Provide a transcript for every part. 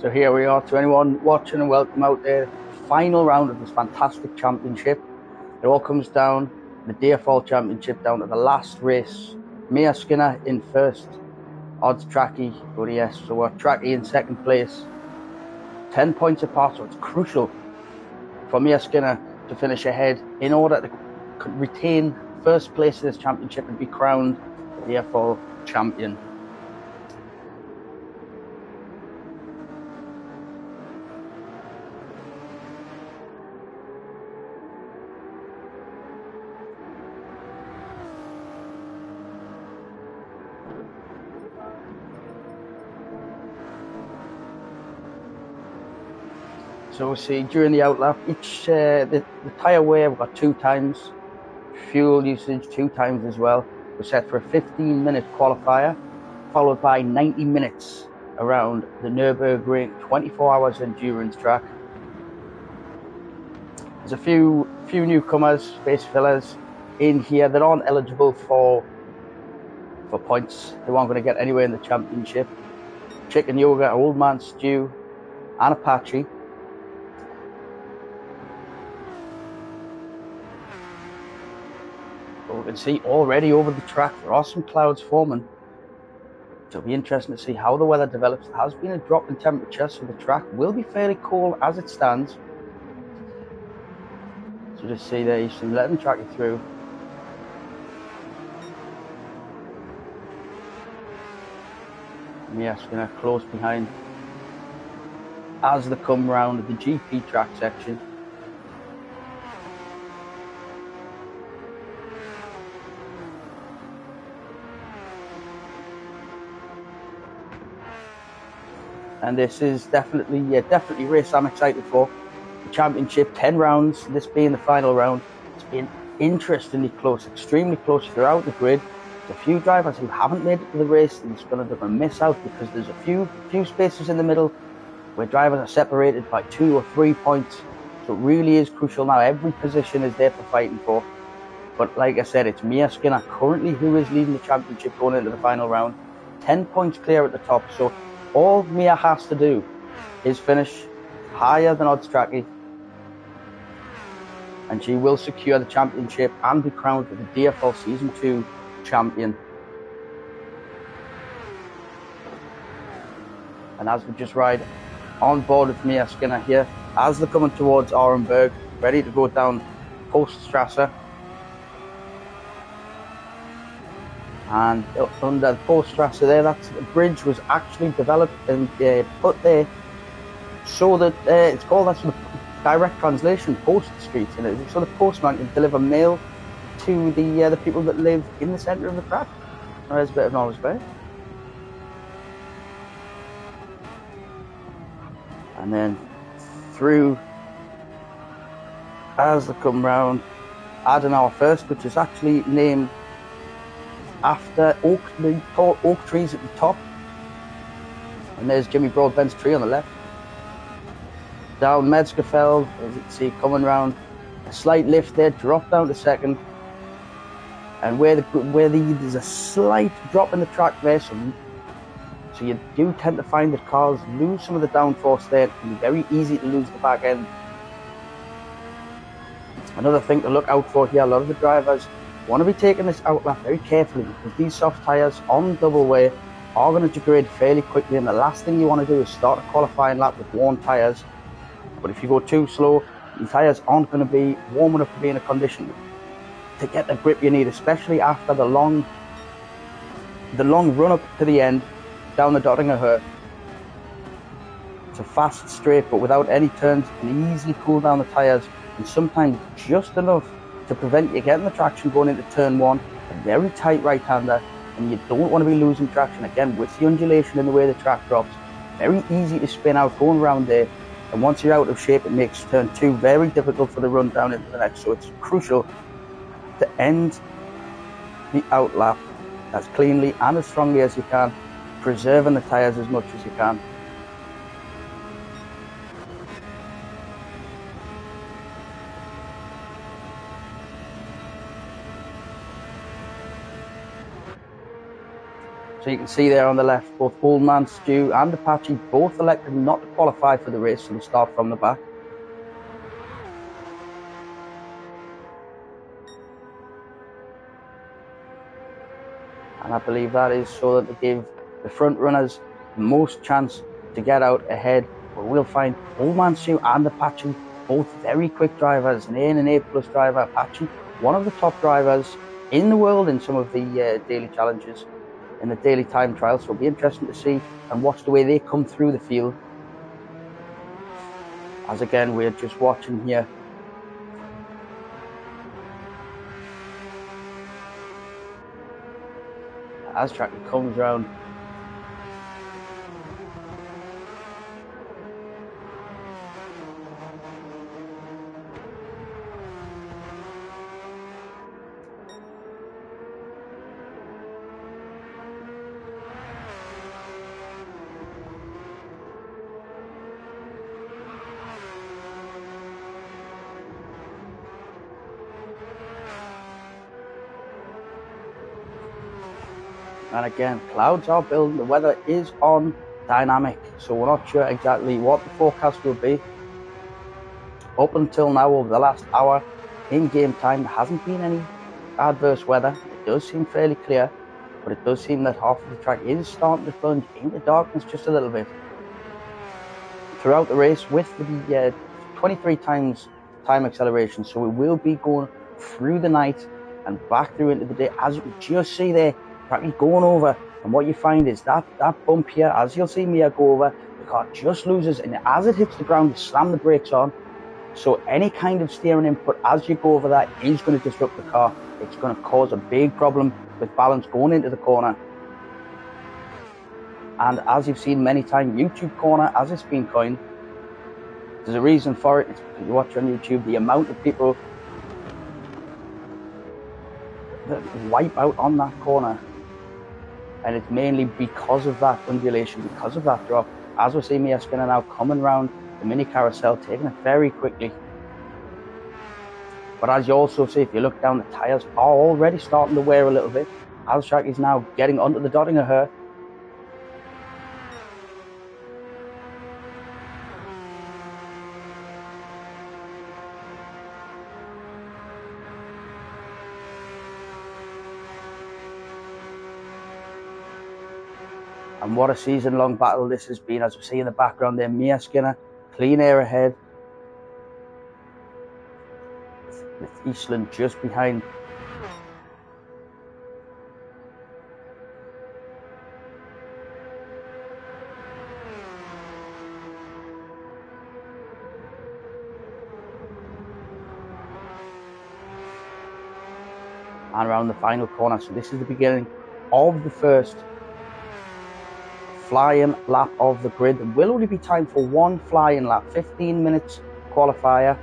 So here we are to anyone watching, and welcome out there. Final round of this fantastic championship. It all comes down, the DIAFOL championship, down to the last race. Mia Skinner in first, odds Tracky, but yes, so we're Tracky in second place. 10 points apart, so it's crucial for Mia Skinner to finish ahead in order to retain first place in this championship and be crowned the DIAFOL champion. So we see during the outlap, each the tyre wear we've got 2 times, fuel usage 2 times as well. We're set for a 15-minute qualifier, followed by 90 minutes around the Nürburgring 24 hours endurance track. There's a few newcomers, space fillers in here that aren't eligible for points. They aren't going to get anywhere in the championship. Chicken Yoga, Old Man Stew, and Apache. We can see already over the track there are some clouds forming, so it'll be interesting to see how the weather develops. There has been a drop in temperature, so the track will be fairly cool as it stands. So just see there, you see letting the track you through. Yes, going to close behind as they come round the GP track section. And this is definitely race I'm excited for. The championship, 10 rounds, this being the final round. It's been interestingly close, extremely close throughout the grid. There's a few drivers who haven't made it to the race, and they're going to miss out because there's a few spaces in the middle where drivers are separated by 2 or 3 points. So it really is crucial now. Every position is there for fighting for. But like I said, it's Mia Skinner currently who is leading the championship going into the final round. 10 points clear at the top. So all Mia has to do is finish higher than odds Tracky, and she will secure the championship and be crowned with the DIAFOL Season 2 champion. And as we just ride on board with Mia Skinner here, as they're coming towards Orenburg, ready to go down Poststrasse. And under the Poststrasse there, that bridge was actually developed and put there so that it's called, that's the direct translation, Post Street, so the postman can deliver mail to the people that live in the centre of the track. So there's a bit of knowledge there. And then through as they come round Adenauer first, which is actually named after the tall oak trees at the top. And there's Jimmy Broadbent's tree on the left. Down Metzgerfeld, as you can see, coming round, a slight lift there, drop down to second. And there's a slight drop in the track there, so you do tend to find that cars lose some of the downforce there. It can be very easy to lose the back end. Another thing to look out for here, a lot of the drivers want to be taking this out lap very carefully, because these soft tyres on double wear are going to degrade fairly quickly, and the last thing you want to do is start a qualifying lap with worn tyres. But if you go too slow, your tyres aren't going to be warm enough to be in a condition to get the grip you need, especially after the long run up to the end down the Dottinger. It's a fast straight, but without any turns. You can easily cool down the tyres, and sometimes just enough to prevent you getting the traction going into turn one. A very tight right-hander, and you don't want to be losing traction again with the undulation and the way the track drops. Very easy to spin out going around there, and once you're out of shape, it makes turn two very difficult for the run down into the next. So it's crucial to end the out lap as cleanly and as strongly as you can, preserving the tyres as much as you can. So you can see there on the left, both Old Man Stu and Apache both elected not to qualify for the race, so they start from the back. And I believe that is so that they give the front runners the most chance to get out ahead. But we'll find Old Man Stu and Apache both very quick drivers. An A and an A plus driver. Apache, one of the top drivers in the world in some of the daily challenges, in the daily time trials. So it'll be interesting to see and watch the way they come through the field. As again, we're just watching here. As track comes round. And again, clouds are building, the weather is on dynamic, so we're not sure exactly what the forecast will be. Up until now, over the last hour, in game time, there hasn't been any adverse weather. It does seem fairly clear, but it does seem that half of the track is starting to plunge into darkness just a little bit. Throughout the race with the 23 times time acceleration, so we will be going through the night and back through into the day. As you can just see there, practically going over, and what you find is that bump here, as you'll see Mia go over, the car just loses, and as it hits the ground, you slam the brakes on. So any kind of steering input as you go over that is going to disrupt the car. It's going to cause a big problem with balance going into the corner. And as you've seen many times, YouTube corner, as it's been coined, there's a reason for it. It's because you watch on YouTube, the amount of people that wipe out on that corner. And it's mainly because of that undulation, because of that drop. As we see Mia Skinner now coming around the mini carousel, taking it very quickly. But as you also see, if you look down, the tyres are already starting to wear a little bit. Alshak is now getting onto the Dottinger. And what a season-long battle this has been. As we see in the background there, Mia Skinner, clean air ahead, with Eastland just behind. And around the final corner. So this is the beginning of the first flying lap of the grid. There will only be time for one flying lap, 15 minutes qualifier,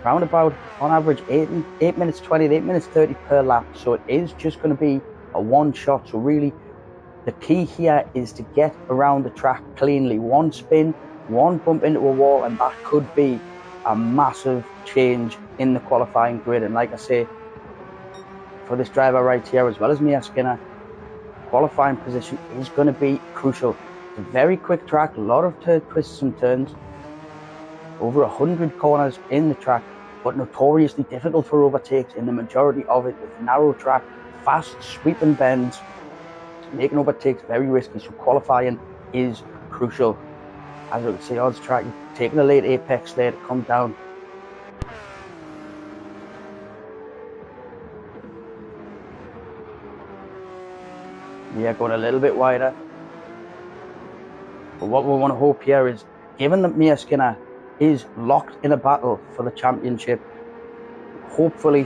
around about on average 8 minutes 20 to 8 minutes 30 per lap. So it is just going to be a one shot. So really the key here is to get around the track cleanly. One spin, one bump into a wall, and that could be a massive change in the qualifying grid. And like I say, for this driver right here, as well as Mia Skinner, qualifying position is going to be crucial. It's a very quick track, a lot of twists and turns, over 100 corners in the track, but notoriously difficult for overtakes in the majority of it, with narrow track, fast sweeping bends, making overtakes very risky. So qualifying is crucial. As you can see, odds track taking a late apex there to come down. Yeah, going a little bit wider. But what we want to hope here is, given that Mia Skinner is locked in a battle for the championship, hopefully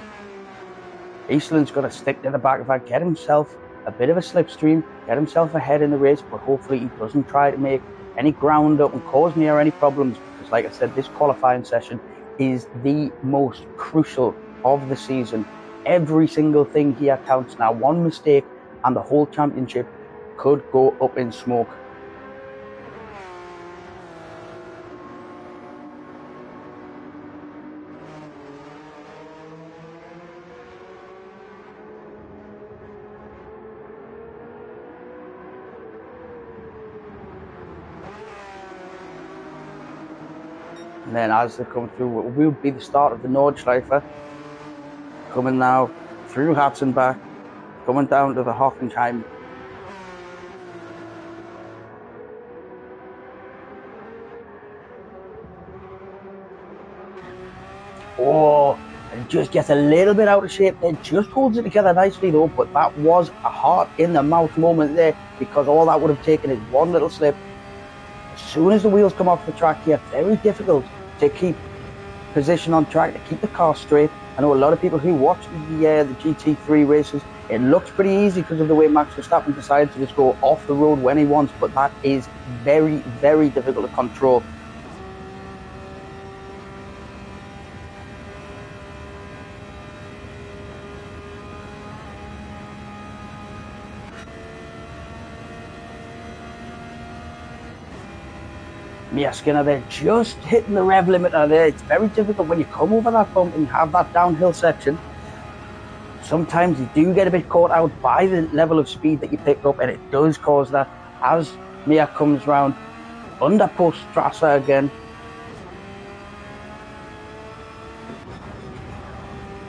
Eastland's got to stick to the back of that, get himself a bit of a slipstream, get himself ahead in the race, but hopefully he doesn't try to make any ground up and cause Mia any problems, because like I said, this qualifying session is the most crucial of the season. Every single thing here counts now. One mistake and the whole championship could go up in smoke. And then as they come through, it will be the start of the Nordschleife. Coming now through Hatzenbach, coming down to the Hockenheim. Oh, and just gets a little bit out of shape there. Just holds it together nicely though, but that was a heart in the mouth moment there, because all that would have taken is one little slip. As soon as the wheels come off the track here, very difficult to keep position on track, to keep the car straight. I know a lot of people who watch the GT3 races, it looks pretty easy because of the way Max Verstappen decides to just go off the road when he wants, but that is very, very difficult to control. Mia Skinner there, just hitting the rev limiter there. It's very difficult when you come over that bump and you have that downhill section. Sometimes you do get a bit caught out by the level of speed that you pick up, and it does cause that as Mia comes round under Poststrasse again.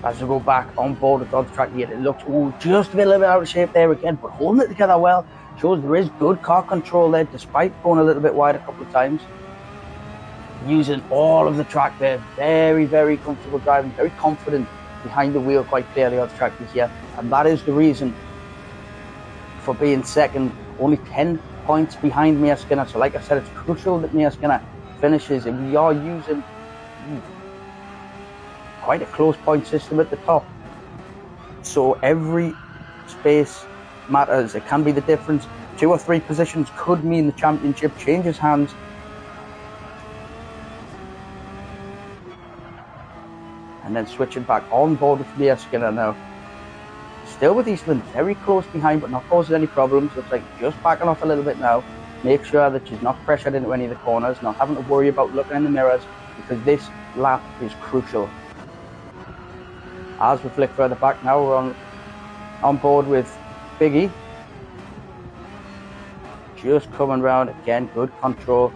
As we go back on board with the track here, it looks just a little bit out of shape there again, but holding it together well. Shows there is good car control there, despite going a little bit wide a couple of times. Using all of the track there, very, very comfortable driving, very confident behind the wheel, quite clearly on the track this year. And that is the reason for being second, only 10 points behind Mia Skinner. So like I said, it's crucial that Mia Skinner finishes, and we are using quite a close point system at the top. So every space matters. It can be the difference. 2 or 3 positions could mean the championship changes hands. And then switching back on board with Mia Skinner now. Still with Eastland, very close behind, but not causing any problems. Looks like just backing off a little bit now. Make sure that she's not pressured into any of the corners, not having to worry about looking in the mirrors, because this lap is crucial. As we flick further back now, we're on board with Biggie. Just coming round again, good control.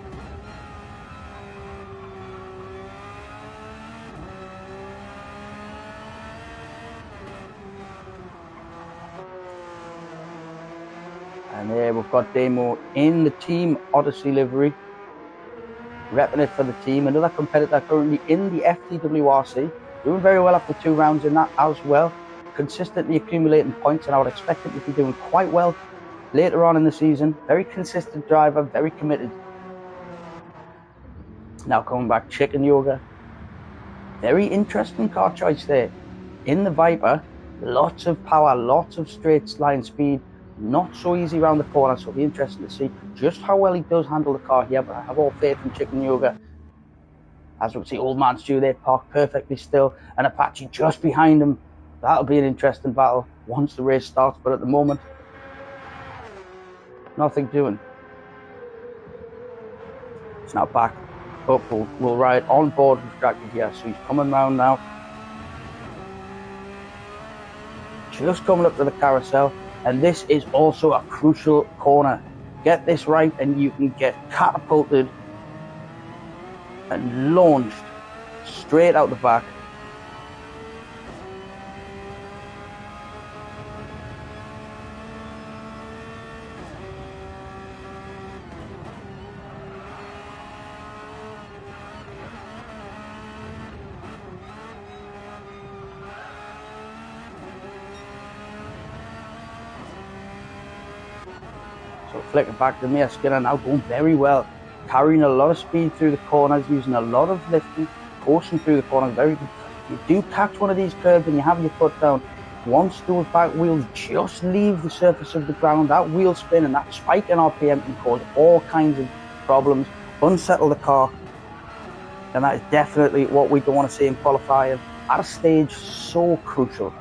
And there we've got Damo in the Team Odyssey livery, repping it for the team. Another competitor currently in the FTWRC, doing very well after 2 rounds in that as well. Consistently accumulating points, and I would expect him to be doing quite well later on in the season. Very consistent driver, very committed. Now coming back, Chicken Yoga. Very interesting car choice there. In the Viper, lots of power, lots of straight line speed. Not so easy around the corner, so it'll be interesting to see just how well he does handle the car here. But I have all faith in Chicken Yoga. As we can see, Old Man Stew there parked perfectly still, and Apache just behind him. That'll be an interesting battle once the race starts, but at the moment, nothing doing. It's now back up. We'll ride on board with Dracula here. So he's coming round now. Just coming up to the carousel. And this is also a crucial corner. Get this right and you can get catapulted and launched straight out the back. So flick it back to Mia Skinner, now going very well. Carrying a lot of speed through the corners, using a lot of lifting, pushing through the corners, very good. You do catch one of these curves and you have your foot down. Once those back wheels just leave the surface of the ground, that wheel spin and that spike in RPM can cause all kinds of problems, unsettle the car. And that is definitely what we don't want to see in qualifying at a stage so crucial.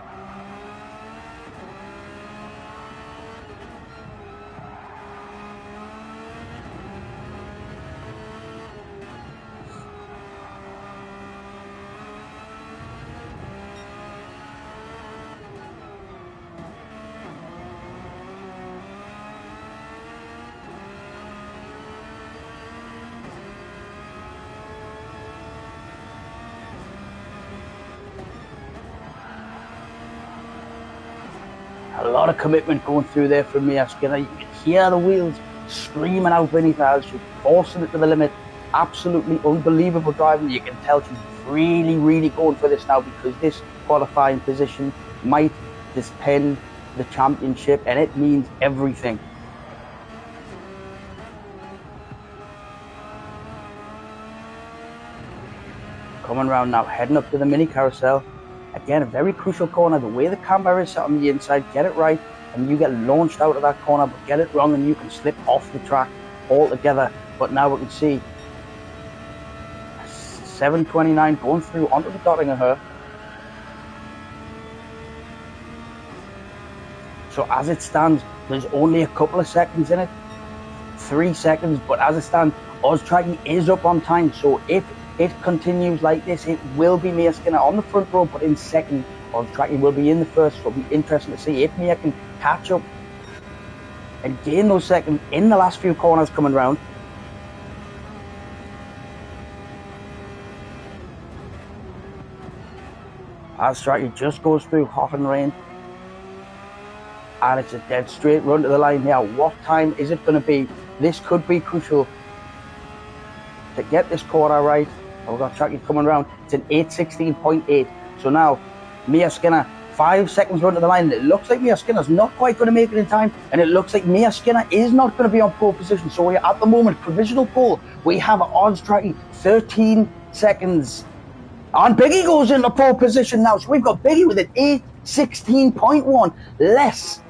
A lot of commitment going through there from Mia Skinner. You can hear the wheels screaming out beneath her as she's forcing it to the limit. Absolutely unbelievable driving. You can tell she's really, really going for this now, because this qualifying position might defend the championship, and it means everything. Coming around now, heading up to the mini carousel. Again, a very crucial corner. The way the camber is set on the inside, get it right, and you get launched out of that corner, but get it wrong and you can slip off the track altogether. But now we can see 7:29 going through onto the dotting of her. So as it stands, there's only a couple of seconds in it, 3 seconds, but as it stands, Oztracky is up on time. So if it continues like this, it will be Mia Skinner on the front row, but in second. Oztracky will be in the first, so it'll be interesting to see if Mia can catch up and gain those seconds in the last few corners coming round. Oztracky just goes through hot and rain, and it's a dead straight run to the line here. What time is it going to be? This could be crucial to get this corner right. We've got Tracky coming around. It's an 8:16.8. So now, Mia Skinner, 5 seconds run to the line. It looks like Mia Skinner's not quite going to make it in time, and it looks like Mia Skinner is not going to be on pole position. So we're at the moment, provisional pole, we have Oztracky 13 seconds. And Biggie goes into pole position now. So we've got Biggie with an 8:16.1, less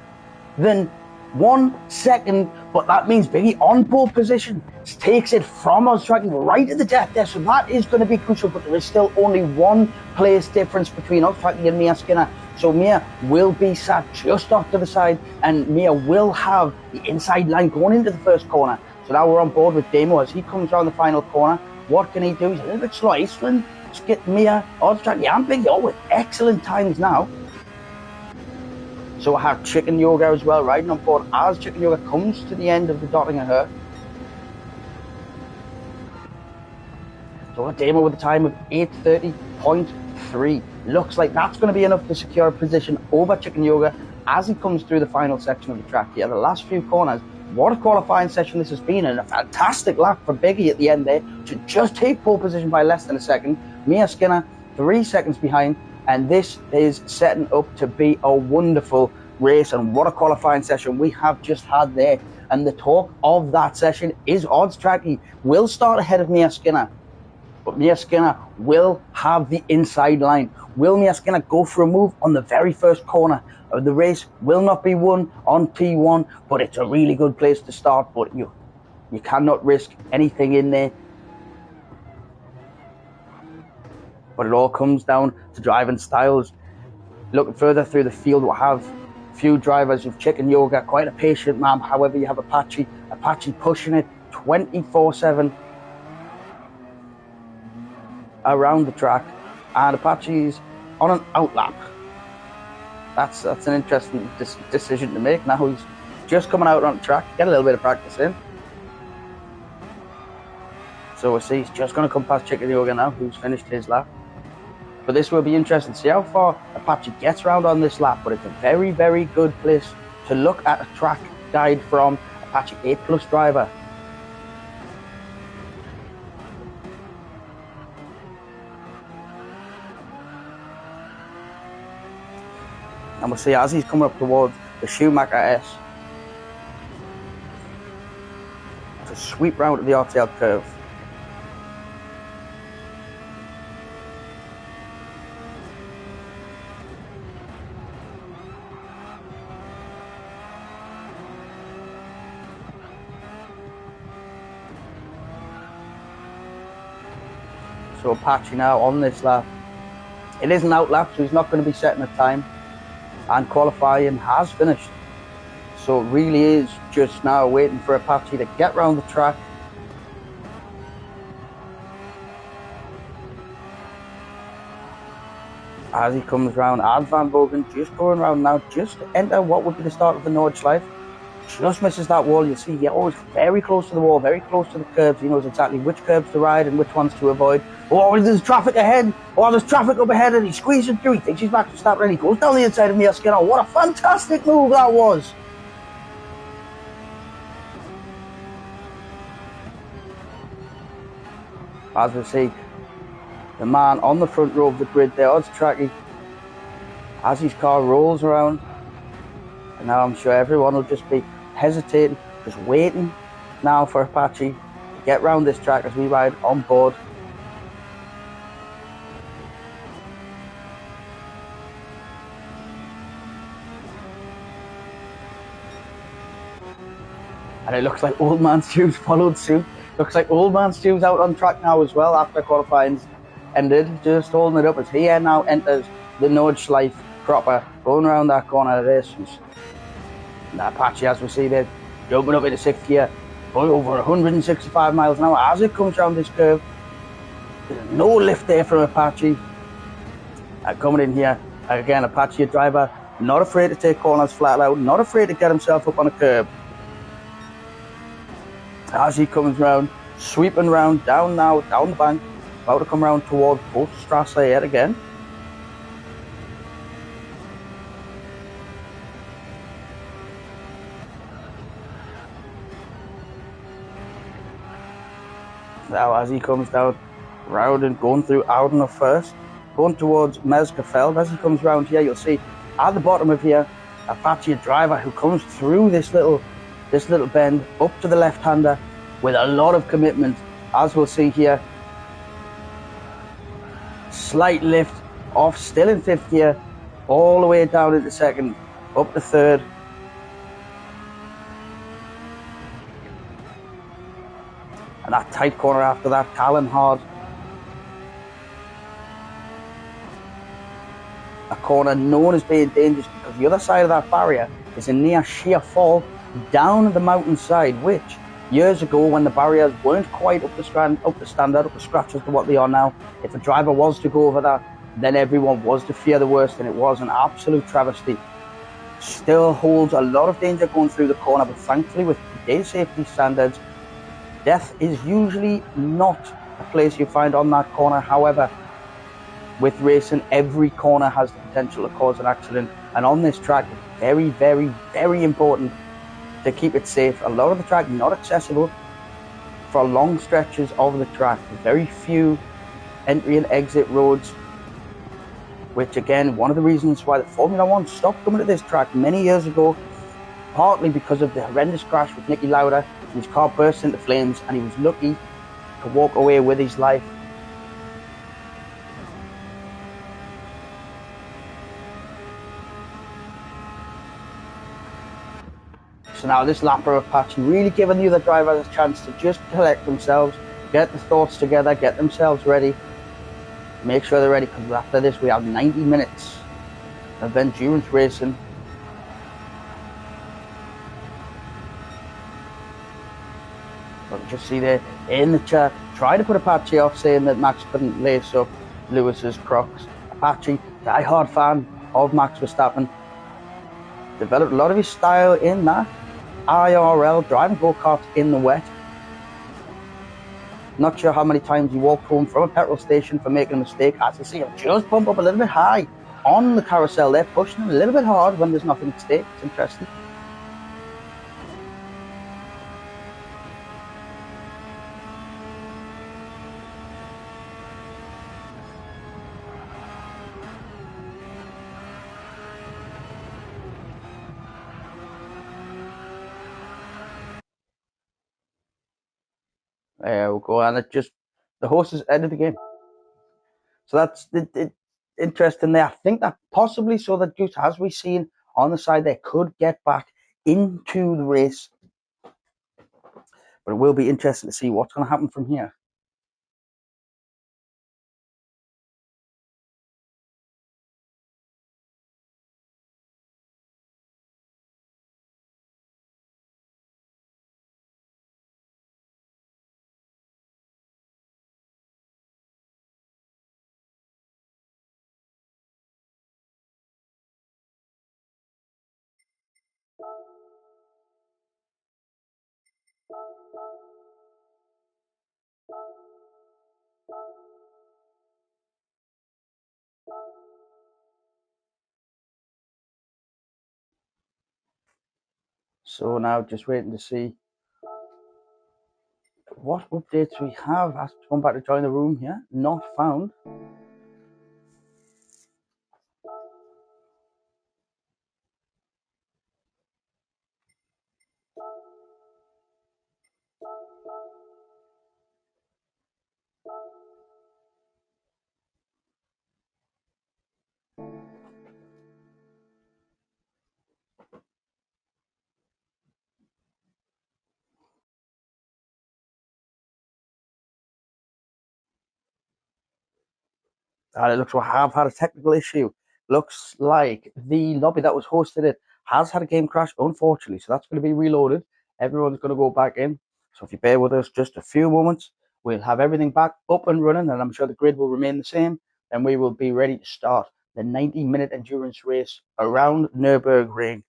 than 1 second, but that means Biggie on pole position takes it from Oztracky right at the death there. So that is going to be crucial, but there is still only 1 place difference between Oztracky and Mia Skinner. So Mia will be sat just off to the side, and Mia will have the inside line going into the first corner. So now we're on board with Damo as he comes around the final corner. What can he do? He's a little bit slow. He's trying to get Mia, Oztracky and Biggie all with excellent times now. So I have Chicken Yoga as well riding on board as Chicken Yoga comes to the end of the dotting of her. So a Damo with a time of 8:30.3. Looks like that's going to be enough to secure a position over Chicken Yoga as he comes through the final section of the track here. The last few corners, what a qualifying session this has been, and a fantastic lap for Biggie at the end there to just take pole position by less than a second. Mia Skinner 3 seconds behind, and this is setting up to be a wonderful race, and what a qualifying session we have just had there. And the talk of that session is Oztracky will start ahead of Mia Skinner, but Mia Skinner will have the inside line. Will Mia Skinner go for a move on the very first corner? The race will not be won on T1, but it's a really good place to start, but you cannot risk anything in there. But it all comes down to driving styles. Looking further through the field, we'll have a few drivers with Chicken Yoga, quite a patient man. However, you have Apache pushing it 24/7 around the track, and Apache's on an outlap. That's an interesting decision to make. Now he's just coming out on the track, get a little bit of practice in. So we'll see, he's just going to come past Chicken Yoga now, who's finished his lap. But this will be interesting to see how far Apache gets around on this lap. But it's a very, very good place to look at a track guide from Apache 8+ driver. And we'll see as he's coming up towards the Schumacher S. to sweep round to the outside curve. So Apache now on this lap. It is an out lap, so he's not going to be setting a time. And qualifying has finished. So it really is just now waiting for Apache to get round the track. As he comes round, and Van Bogen just going round now, just to enter what would be the start of the Nordschleife. Just misses that wall. You see, he's always very close to the wall, very close to the curbs. He knows exactly which curbs to ride and which ones to avoid. Oh, there's traffic ahead. Oh, there's traffic up ahead, and he's squeezing through. He thinks he's back to start, and he goes down the inside of Mir Skinner. What a fantastic move that was. As we see, the man on the front row of the grid there, Odds Tracky, as his car rolls around. And now I'm sure everyone will just be hesitating, just waiting now for Apache to get round this track as we ride on board. And it looks like Old Man Stu's followed suit. Looks like Old Man Stu's out on track now as well after qualifying's ended. Just holding it up as he now enters the Nordschleife proper, going around that corner of this. And Apache, as we see there, jumping up into 6th gear, going over 165 miles an hour as it comes round this curve. There's no lift there from Apache. Coming in here, again, Apache, a driver, not afraid to take corners flat out, not afraid to get himself up on a curb. As he comes round, sweeping round, down now, down the bank, about to come round towards Poststrasse yet again. Now as he comes down, round and going through Oudener first, going towards Mezgefeld. As he comes round here, you'll see at the bottom of here, Apache, a driver who comes through this little bend up to the left-hander with a lot of commitment. As we'll see here, slight lift off, still in 5th gear, all the way down into 2nd, up to 3rd. And that tight corner after that, Callan hard. A corner known as being dangerous because the other side of that barrier is a near sheer fall down the mountainside, which years ago, when the barriers weren't quite up to standard, up to scratch as to what they are now, if a driver was to go over that, then everyone was to fear the worst, and it was an absolute travesty. Still holds a lot of danger going through the corner, but thankfully with today's safety standards, death is usually not a place you find on that corner. However, with racing, every corner has the potential to cause an accident, and on this track, it's very, very, very important to keep it safe. A lot of the track not accessible for long stretches of the track. Very few entry and exit roads, which again, one of the reasons why the Formula One stopped coming to this track many years ago, partly because of the horrendous crash with Niki Lauda. His car burst into flames and he was lucky to walk away with his life. So now this lapper of Apache really giving the other drivers a chance to just collect themselves, get the thoughts together, get themselves ready, make sure they're ready, because after this we have 90 minutes of endurance racing. But you just see there in the chat, trying to put Apache off, saying that Max couldn't lace up Lewis's Crocs. Apache, die-hard fan of Max Verstappen, developed a lot of his style in that IRL, driving go-karts in the wet. Not sure how many times he walked home from a petrol station for making a mistake. As you see him just bump up a little bit high on the carousel there, pushing him a little bit hard when there's nothing at stake. It's interesting. We'll go, and it just the horses ended the game. So that's interesting there. I think that possibly so that just as we've seen on the side, they could get back into the race, but it will be interesting to see what's going to happen from here. So now just waiting to see what updates we have. Asked to come back to join the room here. Not found. And it looks like I have had a technical issue. Looks like the lobby that was hosted it has had a game crash, unfortunately. So that's going to be reloaded. Everyone's going to go back in. So if you bear with us just a few moments, we'll have everything back up and running, and I'm sure the grid will remain the same. Then we will be ready to start the 90-minute endurance race around Nürburgring.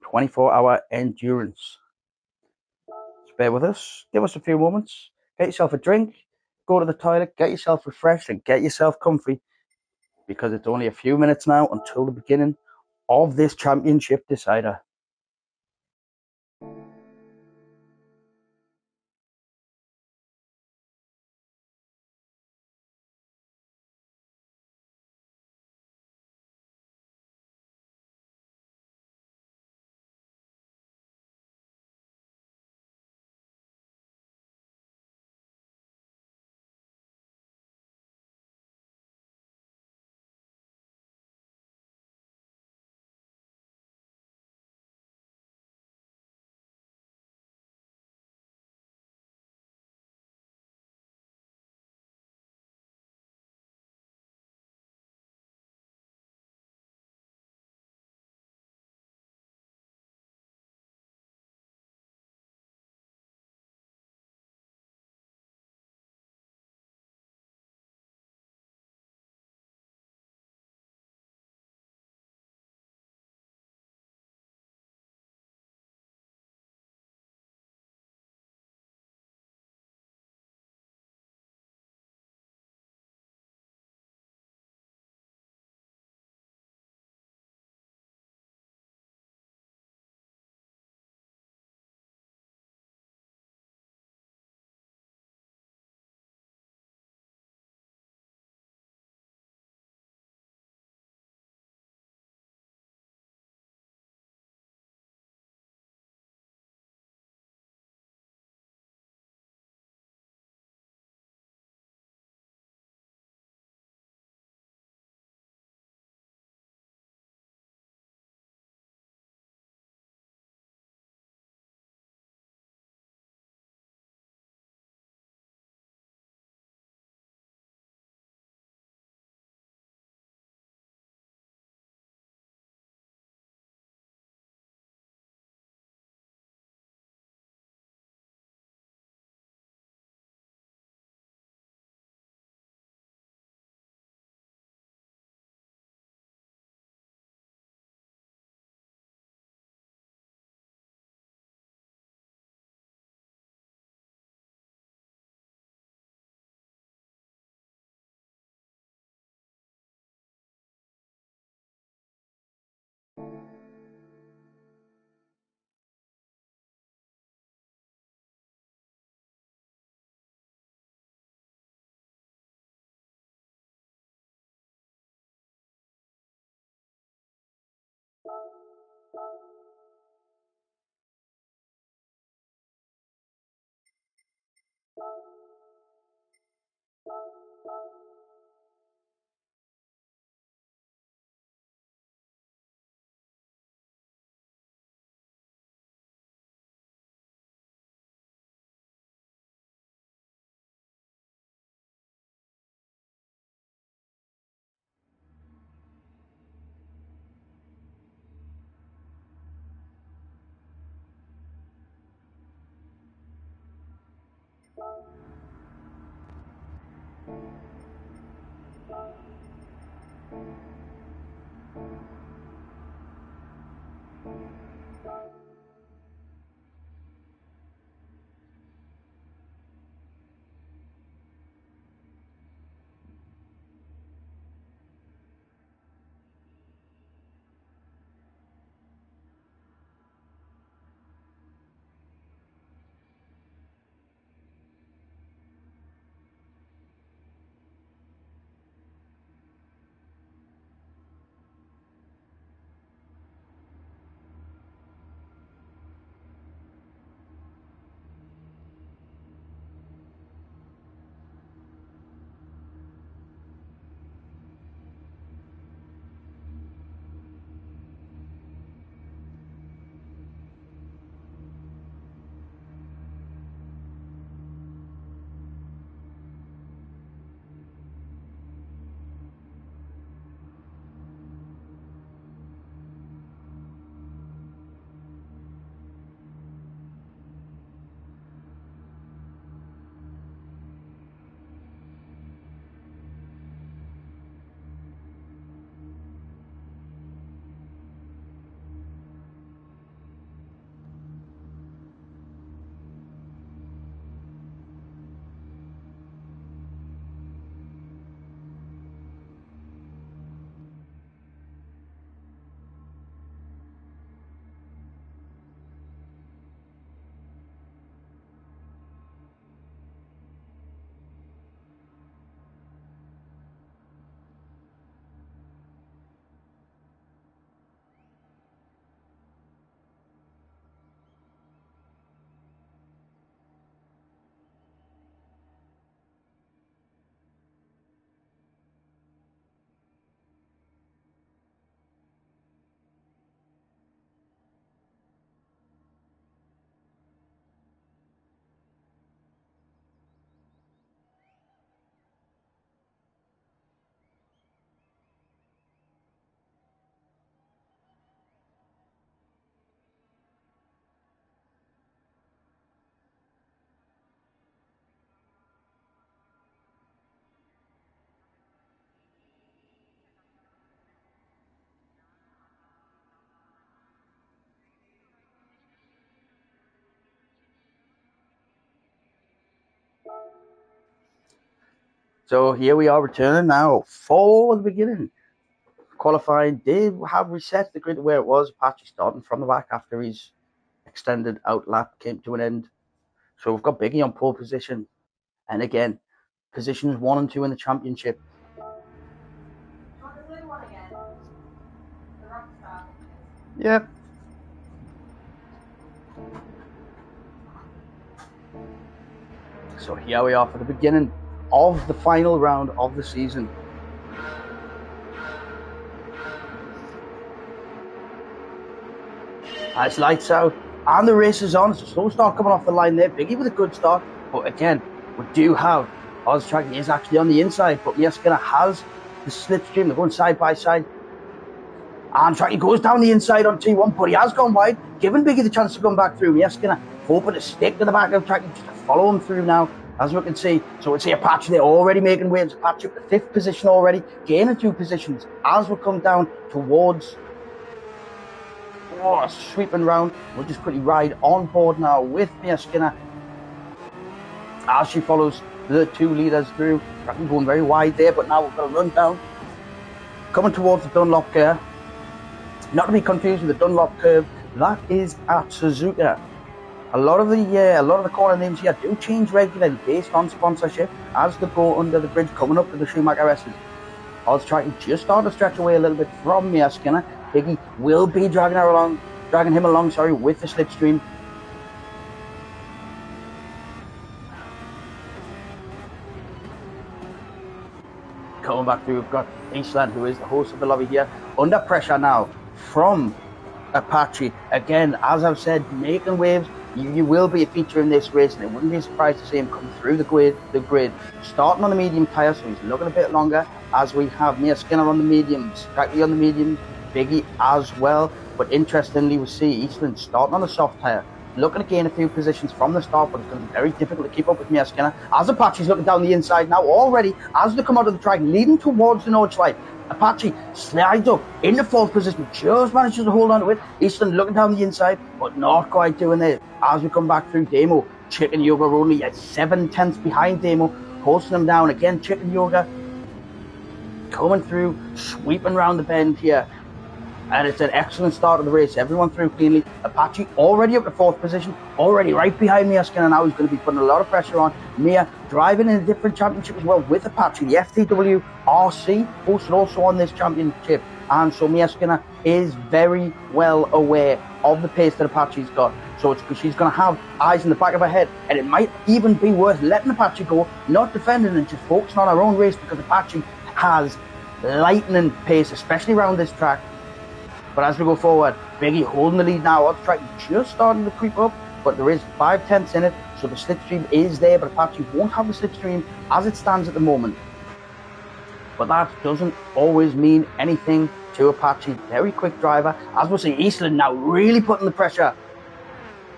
24-hour endurance. Just bear with us. Give us a few moments. Get yourself a drink. Go to the toilet. Get yourself refreshed and get yourself comfy, because it's only a few minutes now until the beginning of this championship decider. So here we are returning now for the beginning. Qualifying did have reset the grid to where it was. Apache starting from the back after his extended out lap came to an end. So we've got Biggie on pole position. And again, positions 1 and 2 in the championship. Yeah. So here we are for the beginning of the final round of the season. It's lights out and the race is on. It's a slow start coming off the line there. Biggie with a good start. But again, we do have Oztrack is actually on the inside, but Mia Skinner has the slipstream. They're going side by side. And Tracky goes down the inside on T1, but he has gone wide, giving Biggie the chance to come back through. Mia Skinner hoping to stick to the back of Tracky just to follow him through now, as we can see. So we'll see Apache there already making waves. Apache up to 5th position already, gaining 2 positions as we come down towards sweeping round. We'll just quickly ride on board now with Mia Skinner as she follows the 2 leaders through. Tracky going very wide there, but now we've got to run down, coming towards the Dunlop curve. Not to be confused with the Dunlop curve, that is at Suzuka. A lot of the corner names here do change regularly based on sponsorship as they go under the bridge coming up to the Schumacher S's. Oztrack just started to stretch away a little bit from Mia Skinner. Biggie will be dragging him along, with the slipstream. Coming back through, we've got Eastland, who is the host of the lobby here, under pressure now from Apache. Again, as I've said, making waves. You will be a feature in this race, and it wouldn't be surprised to see him come through the grid, starting on the medium tyre, so he's looking a bit longer, as we have Mia Skinner on the mediums, Tracky on the medium, Biggie as well. But interestingly, we see Eastland starting on the soft tyre, looking to gain a few positions from the start, but it's going to be very difficult to keep up with Mia Skinner, as Apache's looking down the inside now already, as they come out of the track, leading towards the nose line. Apache slides up in the 4th position, just manages to hold on to it. Eastland looking down the inside, but not quite doing it. As we come back through, Demo, Chicken Yoga only at 7/10 behind Demo, posting them down again. Chicken Yoga coming through, sweeping around the bend here. And it's an excellent start of the race. Everyone through cleanly. Apache already up to 4th position, already right behind Mia Skinner now. He's going to be putting a lot of pressure on. Mia driving in a different championship as well with Apache. The FTW RC posted also on this championship. And so Mia Skinner is very well aware of the pace that Apache's got. So she's going to have eyes in the back of her head. And it might even be worth letting Apache go, not defending and just focusing on her own race, because Apache has lightning pace, especially around this track. But as we go forward, Biggie holding the lead now. Oztrack just starting to creep up, but there is 5/10 in it, so the slipstream is there, but Apache won't have the slipstream as it stands at the moment. But that doesn't always mean anything to Apache. Very quick driver. As we'll see, Eastland now really putting the pressure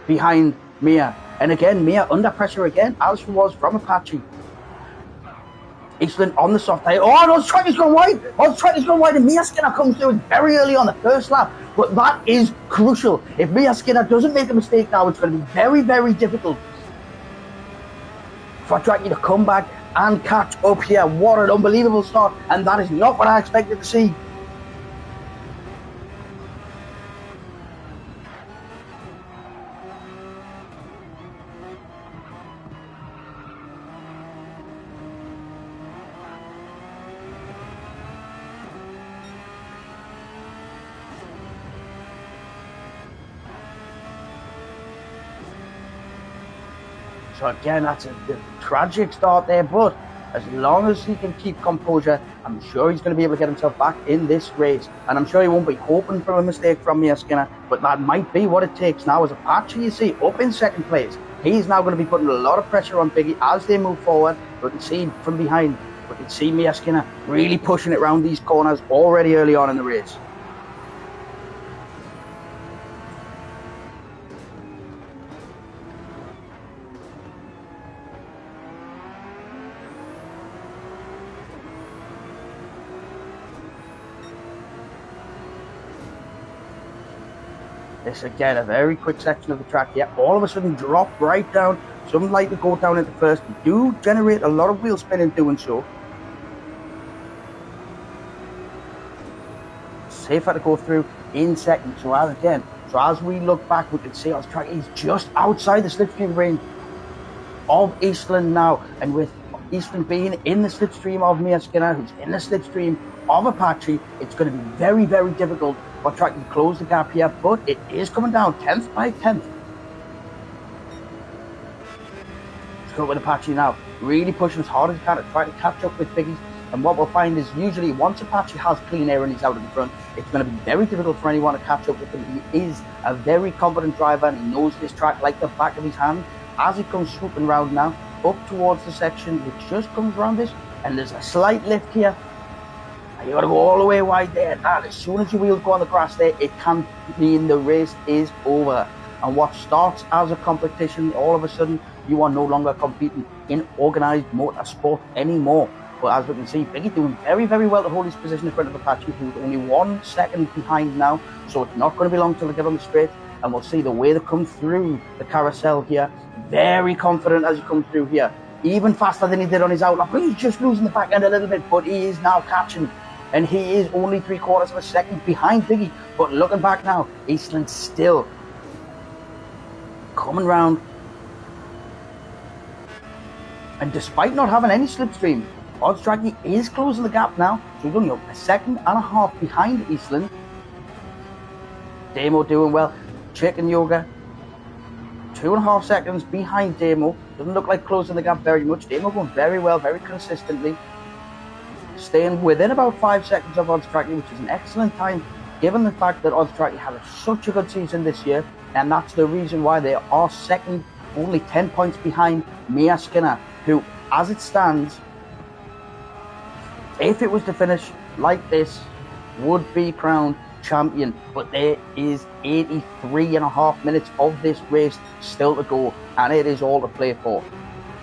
behind Mia. And again, Mia under pressure again, as she was from Apache. Eastland on the soft tyre. Oh, no, Oztrack is going wide. Oztrack is going wide, and Mia Skinner comes through very early on the first lap. But that is crucial. If Mia Skinner doesn't make a mistake now, it's going to be very, very difficult for Tracky to come back and catch up here. What an unbelievable start, and that is not what I expected to see. So again, that's a tragic start there, but as long as he can keep composure, I'm sure he's going to be able to get himself back in this race. And I'm sure he won't be hoping for a mistake from Mia Skinner, but that might be what it takes now. As Apache, you see, up in 2nd place, he's now going to be putting a lot of pressure on Biggie as they move forward. We can see from behind, we can see Mia Skinner really pushing it around these corners already early on in the race. This again, a very quick section of the track. Yeah, all of a sudden drop right down. Some like to go down into first. They do generate a lot of wheel spin in doing so. safer to go through in second. So as we look back, we can see Oztracky is just outside the slipstream range of Eastland now, and with Eastland being in the slipstream of Mia Skinner, who's in the slipstream of Apache, it's going to be very, very difficult for Tracky to close the gap here, but it is coming down 10th by 10th. Let's go with Apache now, really pushing as hard as he can to try to catch up with Biggie. And what we'll find is usually once Apache has clean air and he's out in the front, it's going to be very difficult for anyone to catch up with him. He is a very confident driver and he knows this track like the back of his hand. As he comes swooping round now, up towards the section which just comes around this, and there's a slight lift here. And you got to go all the way wide there. And as soon as your wheels go on the grass there, it can mean the race is over. And what starts as a competition, all of a sudden, you are no longer competing in organised motorsport anymore. But as we can see, Biggie doing very, very well to hold his position in front of Apache, who's only 1 second behind now. So it's not going to be long till they get on the straight. And we'll see the way they come through the carousel here. Very confident as he comes through here. Even faster than he did on his outlap. He's just losing the back end a little bit, but he is now catching. And he is only 3/4 of a second behind Biggie. But looking back now, Eastland still coming round. And despite not having any slipstream, Oztracky is closing the gap now. So he's only 1.5 seconds behind Eastland. Demo doing well. Chicken Yoga, 2.5 seconds behind Demo. Doesn't look like closing the gap very much. Demo going very well, very consistently. Staying within about 5 seconds of Oztracky, which is an excellent time, given the fact that Oztracky had such a good season this year. And that's the reason why they are second, only 10 points behind Mia Skinner, who, as it stands, if it was to finish like this, would be crowned champion. But there is 83.5 minutes of this race still to go, and it is all to play for.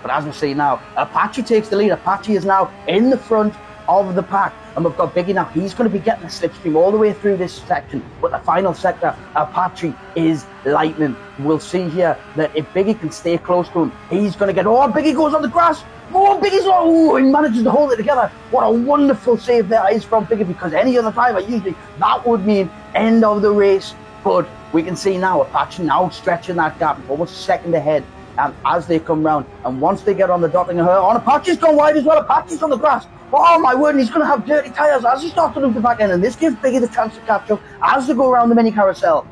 But as we see now, Apache takes the lead. Apache is now in the front of the pack, and we've got Biggie now. He's going to be getting the slipstream all the way through this section, but the final sector, Apache is lightning. We'll see here that if Biggie can stay close to him, he's going to get... Oh, Biggie goes on the grass. Oh, Biggie's... Oh, he manages to hold it together. What a wonderful save there is from Biggie, because any other driver, usually that would mean end of the race. But we can see now Apache now stretching that gap, almost a second ahead. And as they come round, and once they get on the dotting of her, on Apache's gone wide as well. Apache's on the grass. Oh my word, and he's going to have dirty tyres as he starts to loop the back end. And this gives Biggie the chance to catch up as they go around the mini carousel.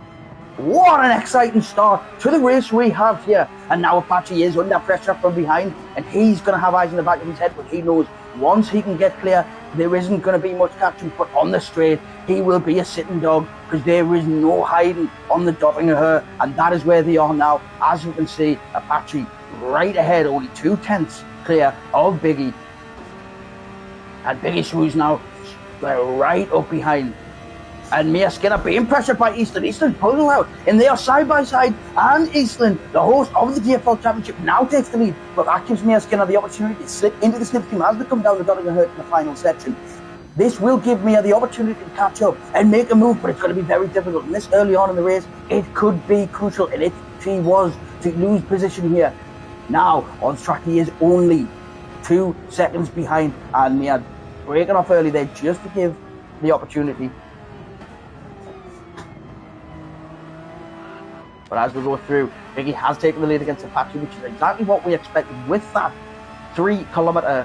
What an exciting start to the race we have here. And now Apache is under pressure from behind, and he's going to have eyes in the back of his head, but he knows once he can get clear, there isn't going to be much catching. But on the straight, he will be a sitting dog, because there is no hiding on the dotting of her, and that is where they are now. As you can see, Apache right ahead, only 2/10 clear of Biggie. And Biggie Swoo's now right up behind. And Mia Skinner being pressured by Eastland. Eastland pulling out, and they are side by side. And Eastland, the host of the DIAFOL Championship, now takes the lead. But that gives Mia Skinner the opportunity to slip into the slipstream as they come down the dotting of her in the final section. This will give Mia the opportunity to catch up and make a move, but it's going to be very difficult. And this early on in the race, it could be crucial. And if she was to lose position here, now Oztracky is only 2 seconds behind, and Mia breaking off early there just to give the opportunity. But as we go through, Biggie has taken the lead against Apache, which is exactly what we expected with that 3-kilometre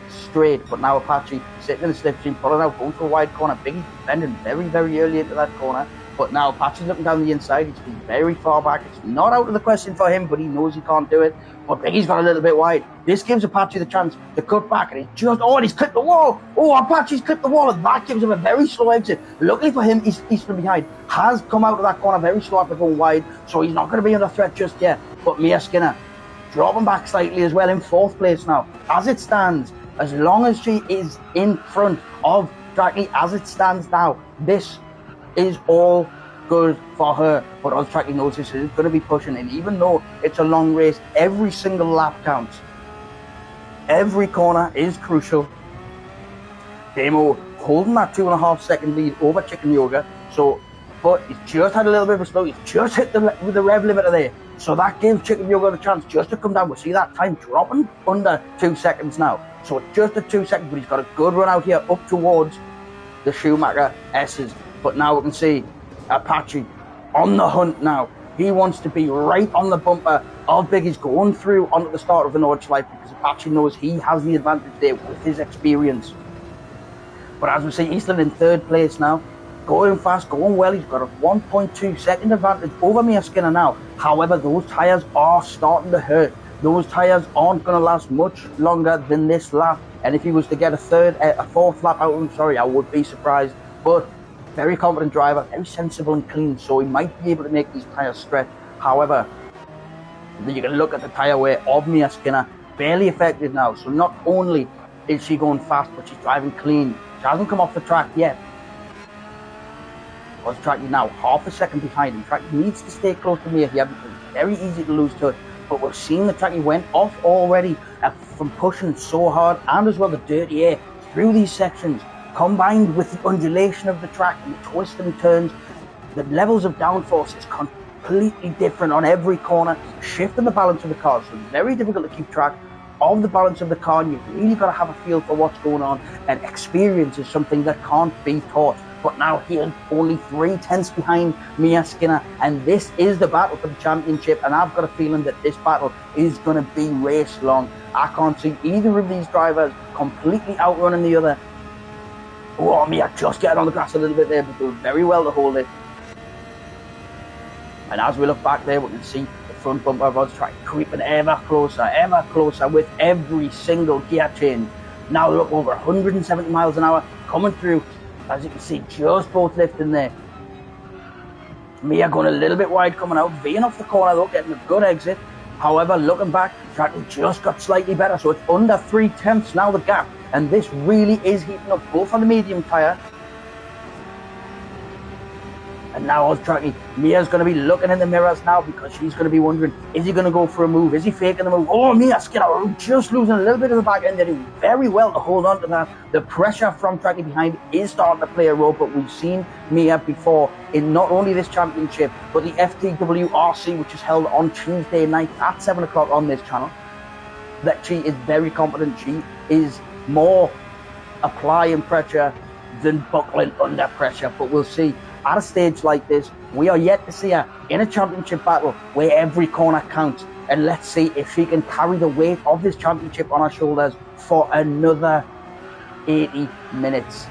straight. But now Apache sitting in the slipstream, pulling out, going to a wide corner. Biggie defending very, very early into that corner. But now Apache's looking down the inside. He's been very far back. It's not out of the question for him, but he knows he can't do it. But Biggie's got a little bit wide. This gives Apache the chance to cut back, and and he's clipped the wall. Oh, Apache's clipped the wall, and that gives him a very slow exit. Luckily for him, Eastland behind has come out of that corner very slow after going wide, so he's not going to be under threat just yet. But Mia Skinner dropping back slightly as well in 4th place now. As it stands, as long as she is in front of Tracky, as it stands now, this is all good for her. But Oztracky knows this is going to be pushing, and even though it's a long race, every single lap counts. Every corner is crucial. Demo holding that 2.5 second lead over Chicken Yoga. So, but he's just had a little bit of a slow. He's just hit the rev limiter there. So that gives Chicken Yoga the chance just to come down. We'll see that time dropping under 2 seconds now. So it's just at 2 seconds, but he's got a good run out here up towards the Schumacher S's. But now we can see Apache on the hunt now. He wants to be right on the bumper of Biggie's going through onto the start of the Nordschleife, because Apache knows he has the advantage there with his experience. But as we see, Eastland in third place now, going fast, going well. He's got a 1.2 second advantage over Mia Skinner now. However, those tyres are starting to hurt. Those tyres aren't going to last much longer than this lap. And if he was to get a fourth lap out, I would be surprised. But very confident driver, very sensible and clean, so he might be able to make these tyres stretch. However, you can look at the tyre wear of Mia Skinner, barely affected now. So not only is she going fast, but she's driving clean. She hasn't come off the track yet. Well, Trackie now half a second behind him. Trackie needs to stay close to Mia here because it's very easy to lose touch. But we've seen the Trackie went off already from pushing so hard, and as well the dirty air through these sections, combined with the undulation of the track and the twists and turns. The levels of downforce is completely different on every corner, shifting the balance of the car. So it's very difficult to keep track of the balance of the car, and you've really got to have a feel for what's going on, and experience is something that can't be taught. But now here, only 3/10 behind Mia Skinner, and this is the battle for the championship, and I've got a feeling that this battle is going to be race long. I can't see either of these drivers completely outrunning the other. Oh, Mia just getting on the grass a little bit there, but doing very well to hold it. And as we look back there, we can see the front bumper of us trying creeping ever closer with every single gear change. Now look, over 170 miles an hour coming through. As you can see, just both lifting there. Mia going a little bit wide coming out, veering off the corner though, getting a good exit. However, looking back, Trackie just got slightly better, so it's under 3/10 now the gap. And this really is heating up both on the medium tyre. And now on Trackie, Mia's going to be looking in the mirrors now, because she's going to be wondering, is he going to go for a move? Is he faking the move? Oh, Mia Skinner just losing a little bit of the back end. They're doing very well to hold on to that. The pressure from Trackie behind is starting to play a role, but we've seen Mia before in not only this championship, but the FTWRC, which is held on Tuesday night at 7 o'clock on this channel, that she is very competent. She is more applying pressure than buckling under pressure, but we'll see. At a stage like this, we are yet to see her in a championship battle where every corner counts. And let's see if she can carry the weight of this championship on her shoulders for another 80 minutes.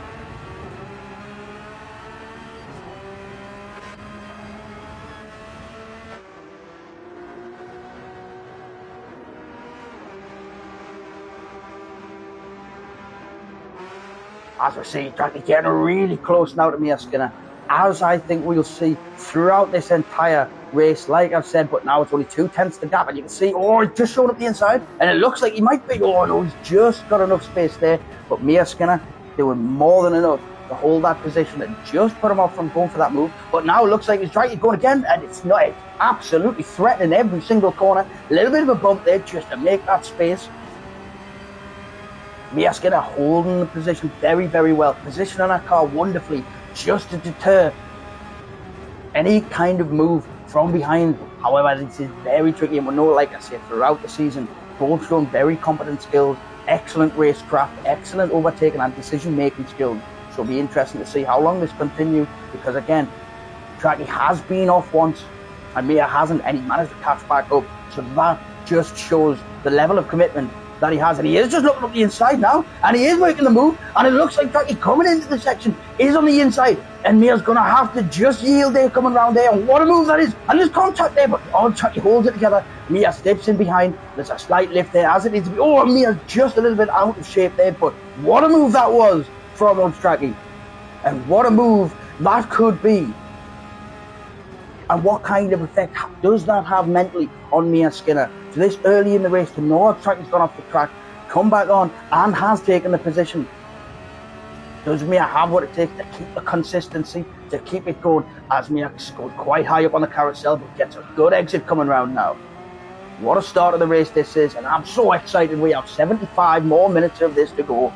As we see, Trackie getting really close now to Mia Skinner, as I think we'll see throughout this entire race, like I've said. But now it's only 2/10 the gap, and you can see, oh, he's just showing up the inside, and it looks like he might be, oh no, he's just got enough space there. But Mia Skinner doing more than enough to hold that position and just put him off from going for that move. But now it looks like he's trying to go again, and it's not, it's absolutely threatening every single corner. A little bit of a bump there just to make that space. Mia Skinner holding the position very, very well, positioning her car wonderfully just to deter any kind of move from behind. However, this is very tricky, and we know, like I said, throughout the season, both shown very competent skills, excellent racecraft, excellent overtaking and decision-making skills. So it'll be interesting to see how long this continues, because again, Trackie has been off once and Mia hasn't, and he managed to catch back up. So that just shows the level of commitment that he has, and he is just looking up the inside now, and he is making the move, and it looks like Trackie coming into the section is on the inside, and Mia's going to have to just yield there coming around there, and what a move that is, and there's contact there, but oh, Trackie holds it together. Mia steps in behind, there's a slight lift there as it needs to be. Oh, Mia's just a little bit out of shape there, but what a move that was from Trackie, and what a move that could be. And what kind of effect does that have mentally on Mia Skinner? So this early in the race, to know Trackie's gone off the track, come back on and has taken the position. Does Mia have what it takes to keep the consistency, to keep it going, as Mia scored quite high up on the carousel, but gets a good exit coming round now. What a start of the race this is, and I'm so excited. We have 75 more minutes of this to go.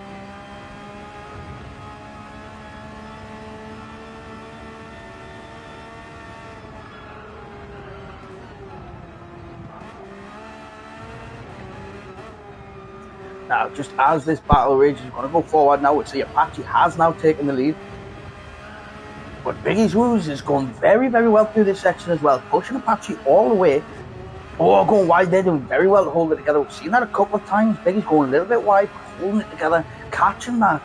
Now, just as this battle rages, we're going to go forward now. We see Apache has now taken the lead. But Biggie's Woos is going very, very well through this section as well, pushing Apache all the way. Oh, going wide, they're doing very well to hold it together. We've seen that a couple of times. Biggie's going a little bit wide, holding it together, catching that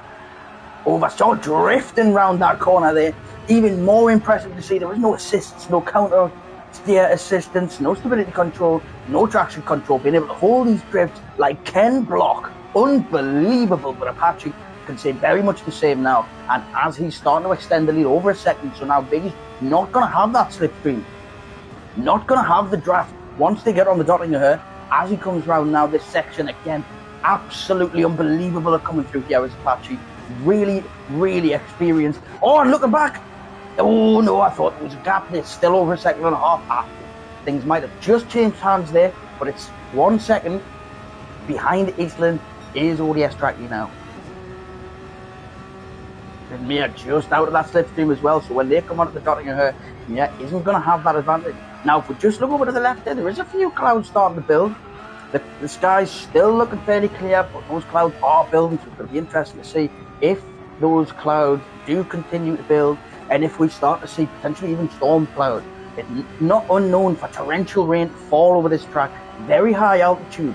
over, so drifting round that corner there. Even more impressive to see there was no assists, no counter steer assistance, no stability control, no traction control, being able to hold these drifts like Ken Block. Unbelievable, but Apache can say very much the same now. And as he's starting to extend the lead over a second, so now Biggie's not going to have that slipstream, not going to have the draft once they get on the dotting of her. As he comes round now, this section again, absolutely unbelievable at coming through here as Apache. Really, really experienced. Oh, and looking back, oh no, I thought there was a gap there, still over a second and a half. Things might have just changed hands there, but it's 1 second behind Eastland is ODS Tracky now. And Mia just out of that slipstream as well, so when they come onto the dotting of her, Mia isn't going to have that advantage. Now, if we just look over to the left there is a few clouds starting to build. The sky's still looking fairly clear, but those clouds are building, so it's going to be interesting to see if those clouds do continue to build, and if we start to see potentially even storm clouds. It's not unknown for torrential rain to fall over this track, very high altitude,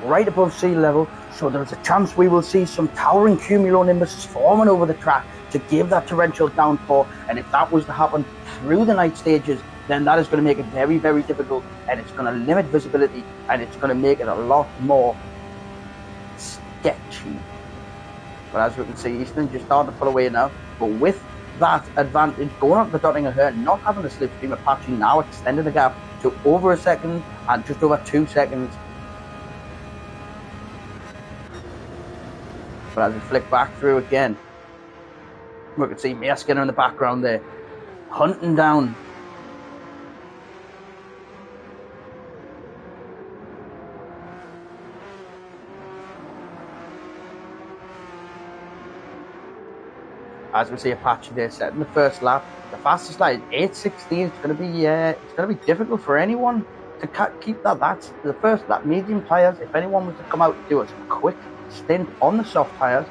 right above sea level, so there's a chance we will see some towering cumulonimbus forming over the track to give that torrential downpour. And if that was to happen through the night stages, then that is going to make it very, very difficult, and it's going to limit visibility, and it's going to make it a lot more sketchy. But as we can see, Eastern just starting to pull away now, but with that advantage going up the dotting of her, not having the slipstream, Apache now extended the gap to over a second and just over 2 seconds. But as we flick back through again, we can see Mia Skinner in the background there, hunting down as we see Apache there setting the first lap. The fastest lap is 8:16. It's going to be difficult for anyone to keep that. That's the first lap, medium tyres. If anyone was to come out and do a quick stint on the soft tyres,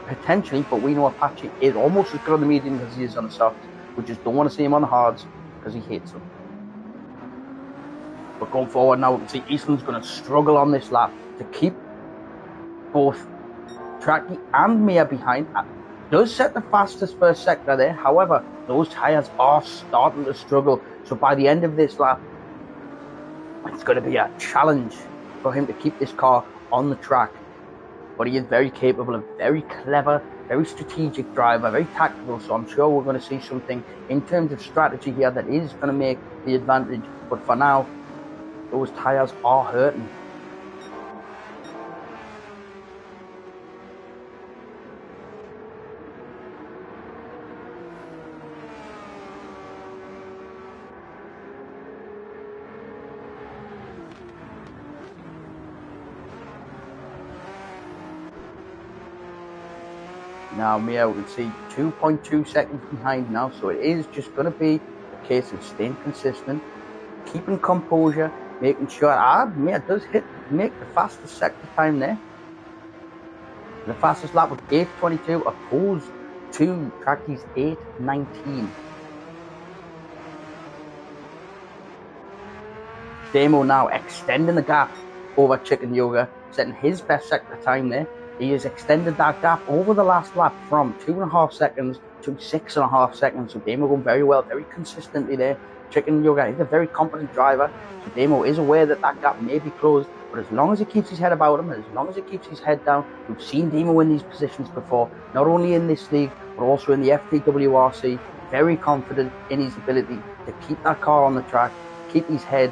potentially, but we know Apache is almost as good on the medium as he is on the soft. We just don't want to see him on the hards because he hates them. But going forward now, we can see Eastland's going to struggle on this lap to keep both Tracky and Mia behind. Does set the fastest first sector there, however, those tyres are starting to struggle. So by the end of this lap, it's going to be a challenge for him to keep this car on the track. But he is very capable, a very clever, very strategic driver, very tactical. So I'm sure we're going to see something in terms of strategy here that is going to make the advantage. But for now, those tyres are hurting. Now Mia, we can see 2.2 seconds behind now, so it is just going to be a case of staying consistent, keeping composure, making sure Mia does make the fastest sector time there. The fastest lap was 8:22 opposed to Tracky's 8:19. Damo now extending the gap over Chicken Yoga, setting his best sector time there. He has extended that gap over the last lap from 2.5 seconds to 6.5 seconds. So Damo going very well, very consistently there. Chicken Yoga is a very competent driver. So Damo is aware that that gap may be closed. But as long as he keeps his head about him, as long as he keeps his head down, we've seen Damo in these positions before, not only in this league, but also in the FTWRC. Very confident in his ability to keep that car on the track, keep his head.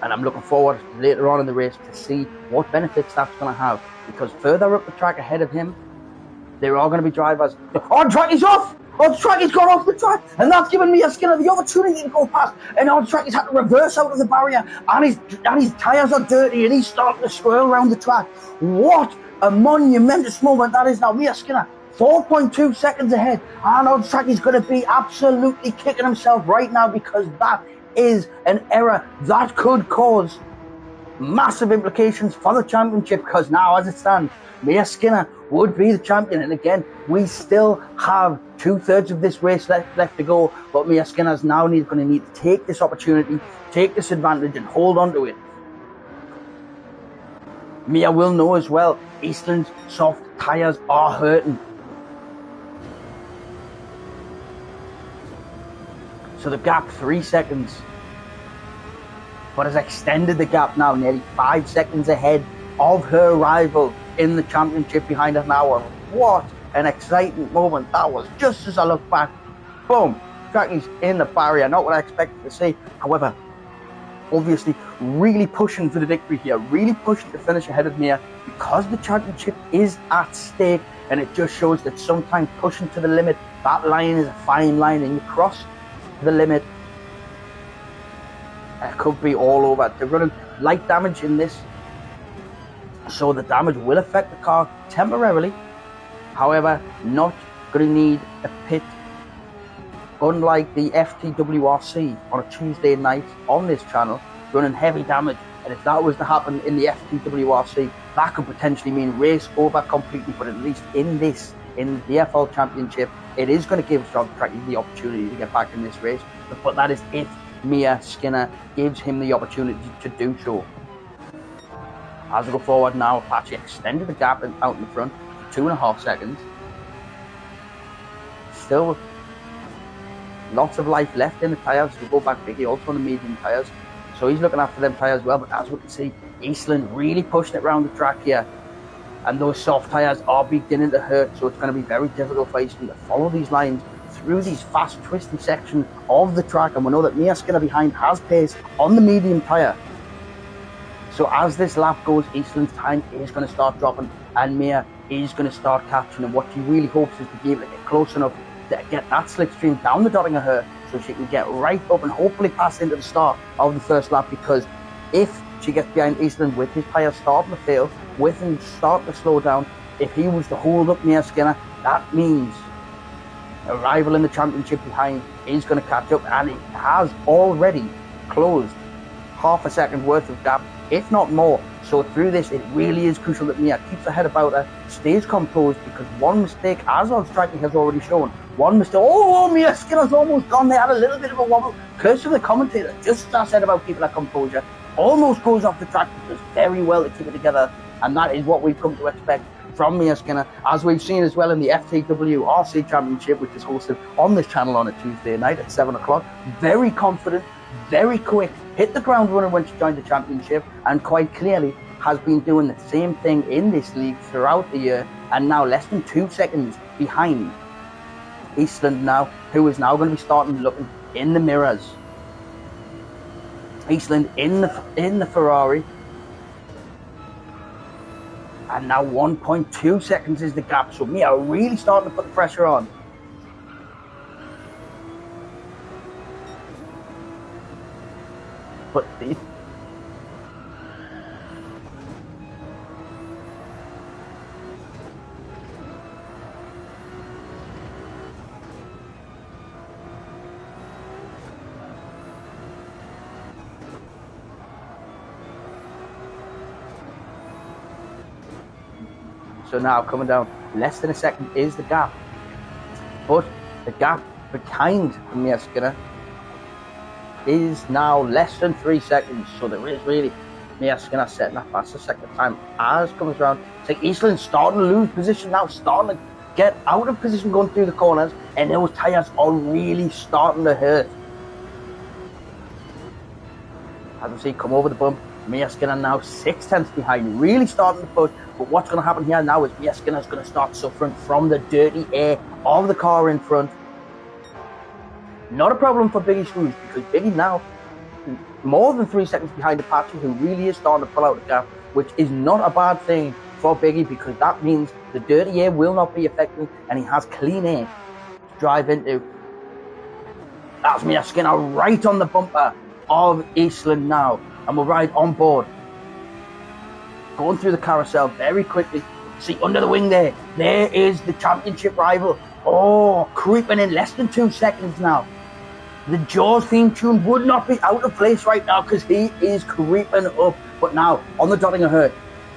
And I'm looking forward later on in the race to see what benefits that's going to have. Because further up the track ahead of him, there are going to be drivers. Oh, the track is off! Oh, the track has gone off the track! And that's given me a Skinner the opportunity to go past. And now the track has had to reverse out of the barrier. And his tyres are dirty and he's starting to swirl around the track. What a monumentous moment that is now. Mia Skinner, 4.2 seconds ahead. And now the track is going to be absolutely kicking himself right now, because that is an error that could cause massive implications for the championship. Because now, as it stands, Mia Skinner would be the champion. And again, we still have 2/3 of this race left to go, but Mia Skinner's now going to need to take this opportunity, take this advantage and hold on to it. Mia will know as well, Eastland's soft tyres are hurting. So the gap 3 seconds, but has extended the gap now nearly 5 seconds ahead of her rival in the championship behind her now. And what an exciting moment that was. Just as I look back, boom, Trackney's in the barrier, not what I expected to see. However, obviously really pushing for the victory here, really pushing to finish ahead of Mia because the championship is at stake, and it just shows that sometimes pushing to the limit, that line is a fine line, and you cross the limit, it could be all over. They're running light damage in this, so the damage will affect the car temporarily. However, not going to need a pit, unlike the FTWRC on a Tuesday night on this channel, running heavy damage. And if that was to happen in the FTWRC, that could potentially mean race over completely. But at least in the DIAFOL Championship, it is going to give John Trackney the opportunity to get back in this race. But that is if Mia Skinner gives him the opportunity to do so. As we go forward now, Apache extended the gap out in the front for 2.5 seconds. Still lots of life left in the tyres. We go back Biggie also on the medium tyres, so he's looking after them tyres well. But as we can see, Eastland really pushing it around the track here, and those soft tyres are beginning to hurt, so it's going to be very difficult for Eastland to follow these lines through these fast twisty sections of the track. And we know that Mia Skinner behind has pace on the medium tyre, so as this lap goes, Eastland's time is going to start dropping and Mia is going to start catching, and what she really hopes is to be able to get close enough to get that slipstream down the dotting of her, so she can get right up and hopefully pass into the start of the first lap. Because if she gets behind Eastland with his tyres starting to fail, with him starting to slow down, if he was to hold up Mia Skinner, that means a rival in the championship behind is going to catch up, and it has already closed half a second worth of gap, if not more. So through this, it really is crucial that Mia keeps her head about her, stays composed, because one mistake, as Trackney has already shown, one mistake, Mia Skinner's almost gone. They had a little bit of a wobble. Curse of the commentator, just as I said about keeping her composure, almost goes off the track, but does very well to keep it together, and that is what we've come to expect from Mia Skinner, as we've seen as well in the FTWRC Championship, which is hosted on this channel on a Tuesday night at 7 o'clock. Very confident, very quick, hit the ground running when she joined the championship, and quite clearly has been doing the same thing in this league throughout the year, and now less than 2 seconds behind Eastland now, who is now going to be starting looking in the mirrors. Eastland in the Ferrari, and now 1.2 seconds is the gap, so Mia really starting to put the pressure on. But so now coming down, less than a second is the gap. But the gap behind Mia Skinner is now less than 3 seconds. So there is really Mia Skinner setting that fast. The second time as comes around. It's like Eastland starting to lose position now, starting to get out of position going through the corners, and those tyres are really starting to hurt. As we see, come over the bump, Mia Skinner now 6 tenths behind, really starting to push. But what's going to happen here now is Mia Skinner's going to start suffering from the dirty air of the car in front. Not a problem for Biggie Screws, because Biggie now more than 3 seconds behind Apache, who really is starting to pull out the gap, which is not a bad thing for Biggie, because that means the dirty air will not be affected and he has clean air to drive into. That's Mia Skinner right on the bumper of Eastland now, and we're right on board. Going through the carousel very quickly. See, under the wing there is the championship rival. Oh, creeping in less than 2 seconds now. The Jaws theme tune would not be out of place right now, because he is creeping up. But now, on the dotting of her,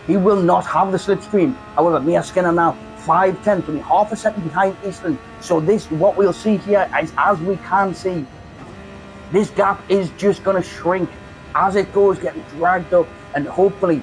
He will not have the slipstream. However, Mia Skinner now 5/10, only half a second behind Eastland. So this, what we'll see here is, as we can see, this gap is just going to shrink as it goes, getting dragged up, and hopefully,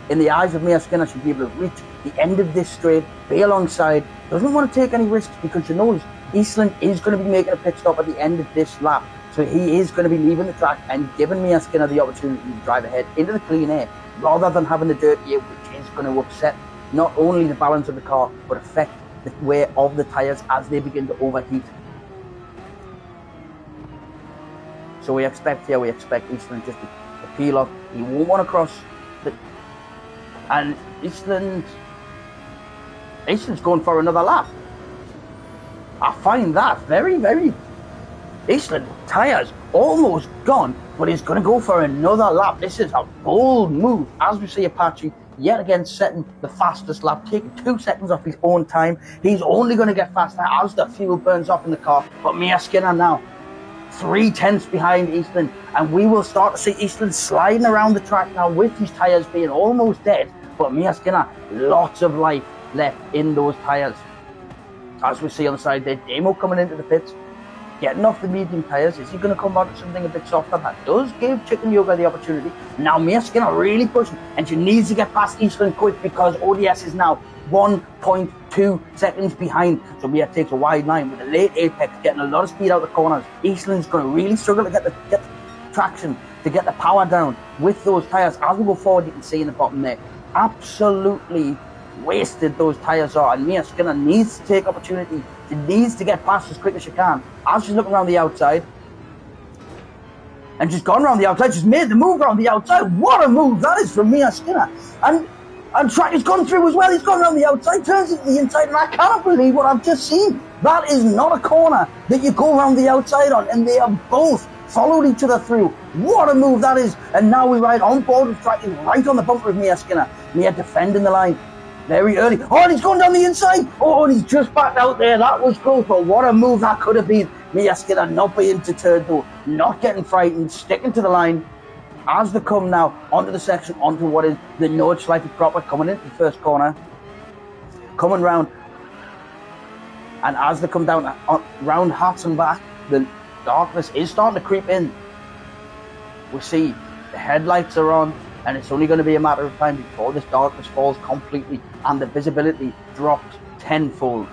in the eyes of Mia Skinner, she'll be able to reach the end of this straight, be alongside, doesn't want to take any risks because she knows Eastland is going to be making a pit stop at the end of this lap. So he is going to be leaving the track and giving Mia Skinner the opportunity to drive ahead into the clean air, rather than having the dirty air, which is going to upset not only the balance of the car, but affect the wear of the tyres as they begin to overheat. So we expect Eastland just to peel off. He won't want to cross the... And Eastland's going for another lap. I find that very, very... Eastland tyres almost gone, but he's going to go for another lap. This is a bold move, as we see Apache yet again setting the fastest lap, taking 2 seconds off his own time. He's only going to get faster as the fuel burns off in the car. But Mia Skinner now 3/10 behind Eastland, and we will start to see Eastland sliding around the track now with his tyres being almost dead. But Mia Skinner, lots of life left in those tyres. As we see on the side there, Damo coming into the pits, getting off the medium tyres. Is he going to come back to something a bit softer? That does give Chicken Yoga the opportunity. Now Mia Skinner really pushing, and she needs to get past Eastland quick because ODS is now 1.2 seconds behind. So Mia takes a wide line with a late apex, getting a lot of speed out of the corners. Eastland's going to really struggle to get the traction, to get the power down with those tyres. As we go forward, you can see in the bottom there, absolutely wasted those tyres are, and Mia Skinner needs to take opportunity. She needs to get past as quick as she can. As she's looking around the outside, and she's gone around the outside, she's made the move around the outside. What a move that is from Mia Skinner. And track has gone through as well. He's gone around the outside, turns into the inside, and I cannot believe what I've just seen. That is not a corner that you go around the outside on, and they have both followed each other through. What a move that is. And now we ride on board with track, right on the bumper of Mia Skinner. Mia defending the line very early. Oh, and he's going down the inside. Oh, and he's just back out there. That was close, but what a move that could have been. Mia Skinner not being deterred though, not getting frightened, sticking to the line. As they come now onto the section, onto what is the node slightly proper, coming into the first corner, coming round, and as they come down round Hearts and back, the darkness is starting to creep in. We see the headlights are on, and it's only going to be a matter of time before this darkness falls completely and the visibility drops tenfold.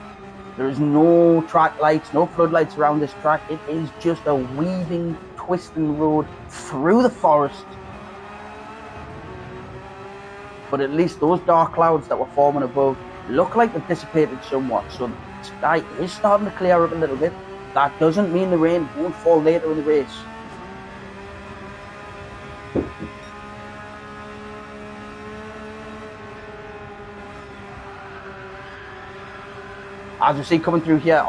There is no track lights, no floodlights around this track. It is just a weaving, twisting road through the forest. But at least those dark clouds that were forming above look like they've dissipated somewhat. So the sky is starting to clear up a little bit. That doesn't mean the rain won't fall later in the race. As we see coming through here,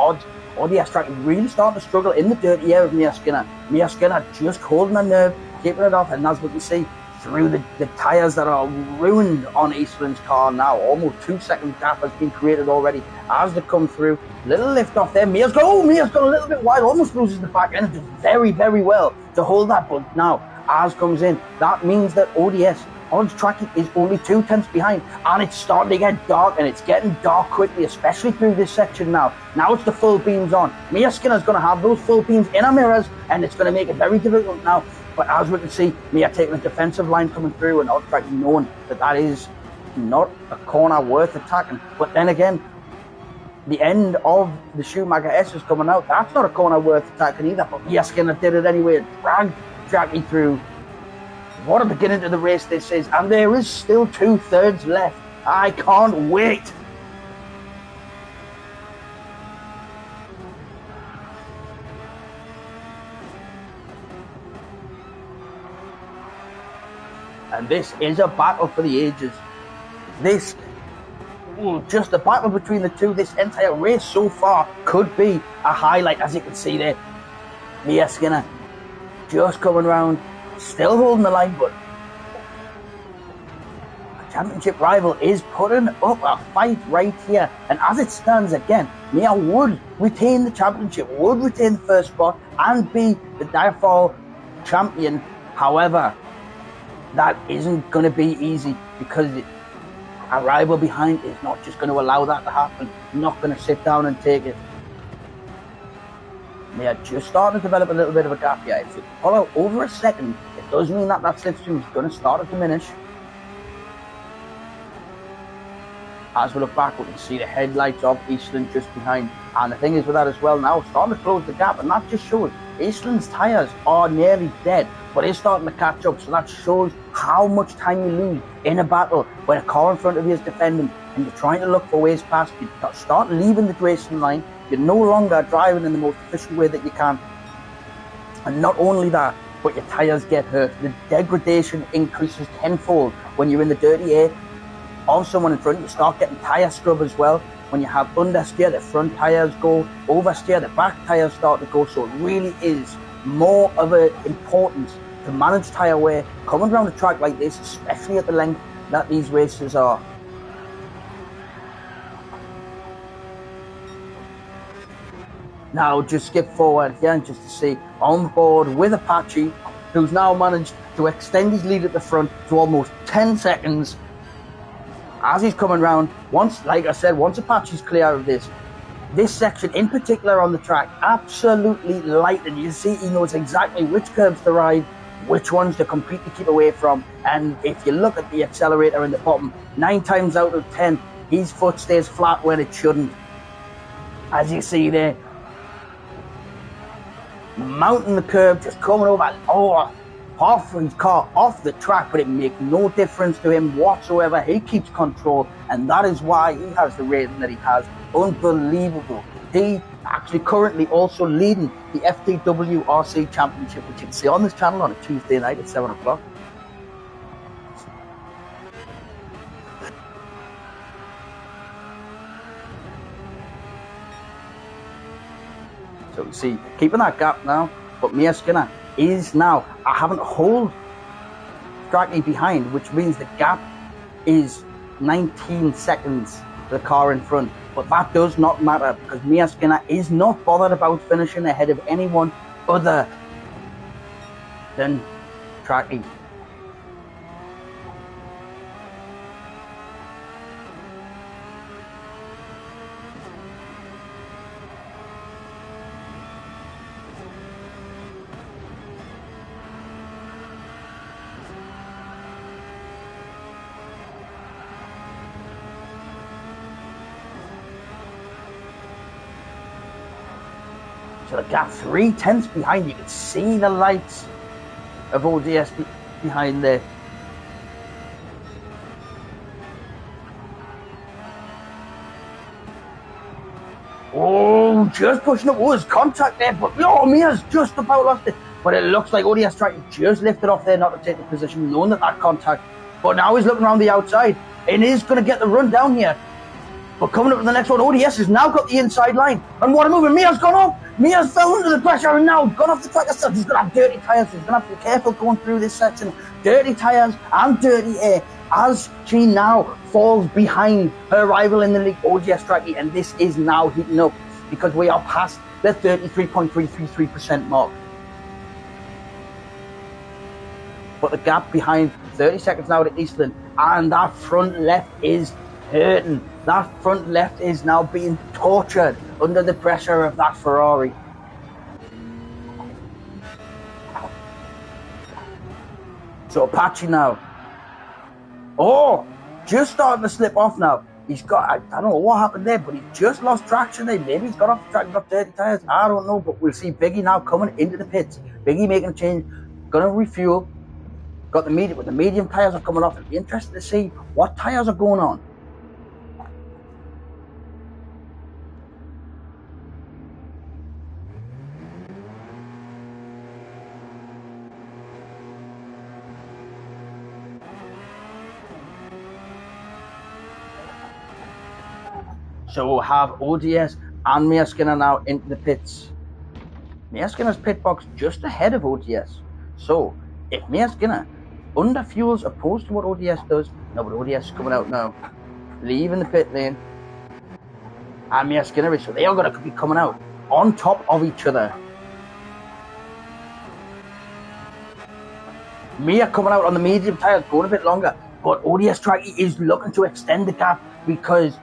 ODS track really starting to struggle in the dirty air of Mia Skinner. Mia Skinner just holding her nerve, keeping it off, and as we can see, through the tyres that are ruined on Eastland's car now, almost 2 second gap has been created already. As they come through, little lift off there, Mia's got a little bit wide, almost loses the back end, does very, very well to hold that, but now, as comes in, that means that Odds tracking is only 2/10 behind, and it's starting to get dark, and it's getting dark quickly, especially through this section now. Now it's the full beams on. Mia Skinner's going to have those full beams in her mirrors, and it's going to make it very difficult now. But as we can see, Mia taking a defensive line coming through, and Odds tracking knowing that is not a corner worth attacking. But then again, the end of the Schumacher S is coming out. That's not a corner worth attacking either, but Mia Skinner did it anyway, dragged Jackie through. What a beginning to the race this is, and there is still 2/3 left. I can't wait. And this is a battle for the ages. Just a battle between the two. This entire race so far could be a highlight, as you can see there. Mia Skinner just coming round, still holding the line, but a championship rival is putting up a fight right here. And as it stands again, Mia would retain the championship, would retain the first spot, and be the DIAFOL champion. However, that isn't going to be easy, because A rival behind is not just going to allow that to happen, not going to sit down and take it. They are just starting to develop a little bit of a gap here. If you pull out over a second, it does mean that that slipstream is going to start to diminish. As we look back, we can see the headlights of Eastland just behind. And the thing is with that as well now, starting to close the gap. And that just shows Eastland's tyres are nearly dead, but it's starting to catch up. So that shows how much time you lose in a battle when a car in front of you is defending and you're trying to look for ways past. You start leaving the racing line. You're no longer driving in the most efficient way that you can. And not only that, but your tyres get hurt. The degradation increases tenfold when you're in the dirty air of someone in front. You start getting tyre scrub as well. When you have understeer, the front tyres go, oversteer, the back tyres start to go. So it really is more of an importance to manage tyre wear coming around a track like this, especially at the length that these races are. Now just skip forward again just to see on board with Apache, who's now managed to extend his lead at the front to almost 10 seconds as he's coming round. Once, like I said, once Apache's clear of this section in particular on the track, absolutely light, and you see he knows exactly which curbs to ride, which ones to completely keep away from. And if you look at the accelerator in the bottom, 9 times out of 10 his foot stays flat when it shouldn't, as you see there, mounting the curb, just coming over half of his car off the track, but it makes no difference to him whatsoever. He keeps control, and that is why he has the rating that he has. Unbelievable. He actually currently also leading the FTWRC Championship, which you can see on this channel on a Tuesday night at 7 o'clock. So you see, keeping that gap now, but Mia Skinner is now, I haven't hold Strachey behind, which means the gap is 19 seconds to the car in front. But that does not matter, because Mia Skinner is not bothered about finishing ahead of anyone other than Strachey. So the gap 3/10 behind. You can see the lights of ODS behind there. Oh, just pushing up. Was contact there, but Mia's just about lost it. But it looks like ODS tried to just lift it off there, not to take the position, knowing that contact. But now he's looking around the outside and is going to get the run down here. But coming up to the next one, ODS has now got the inside line. And what a move, and Mia's gone up. Mia's fell under the pressure and now gone off the track. He's going to have dirty tyres. He's going to have to be careful going through this section. Dirty tyres and dirty air as she now falls behind her rival in the league, ODS Strachey. And this is now heating up because we are past the 33.333% mark. But the gap behind, 30 seconds now to Eastland. And that front left is hurting. That front left is now being tortured under the pressure of that Ferrari. So Apache now. Oh, just starting to slip off now. He's got, I don't know what happened there, but he just lost traction there. Maybe he's got off the track and got dirty tyres. I don't know, but we'll see Biggie now coming into the pits. Biggie making a change, gonna refuel. Got the medium tyres are coming off. It'll be interesting to see what tyres are going on. So we'll have ODS and Mia Skinner now into the pits. Mia Skinner's pit box just ahead of ODS. So if Mia Skinner underfuels opposed to what ODS does, no, but ODS is coming out now, leaving the pit lane, and Mia Skinner is, so they are going to be coming out on top of each other. Mia coming out on the medium tyres, going a bit longer. But ODS Tracky is looking to extend the gap because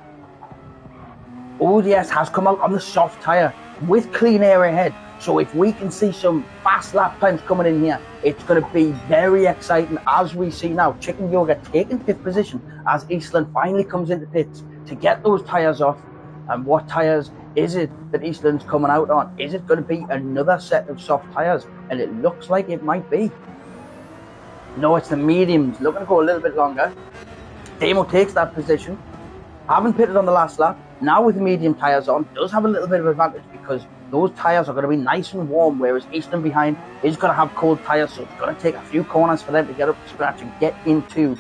ODS has come out on the soft tyre with clean air ahead. So if we can see some fast lap times coming in here, it's going to be very exciting, as we see now Chicken Yoga taking fifth position as Eastland finally comes into pits to get those tyres off. And what tyres is it that Eastland's coming out on? Is it going to be another set of soft tyres? And it looks like it might be. No, it's the mediums, looking to go a little bit longer. Damo takes that position. Haven't pitted on the last lap. Now with the medium tyres on, does have a little bit of advantage because those tyres are going to be nice and warm, whereas Eastern behind is going to have cold tyres, so it's going to take a few corners for them to get up to scratch and get into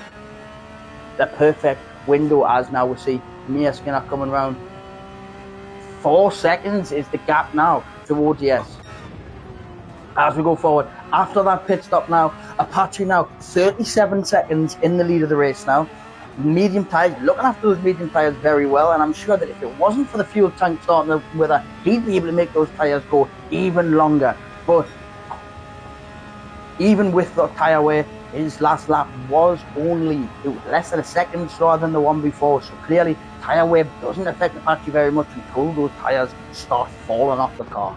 the perfect window. As now we see Mia Skinner coming round. 4 seconds is the gap now to ODS. As we go forward, after that pit stop now, Apache now 37 seconds in the lead of the race now. Medium tyres, looking after those medium tyres very well, and I'm sure that if it wasn't for the fuel tank starting with her, he'd be able to make those tyres go even longer. But even with the tyre wear, his last lap was only less than a second slower than the one before, so clearly tyre wear doesn't affect Apache very much until those tyres start falling off the car.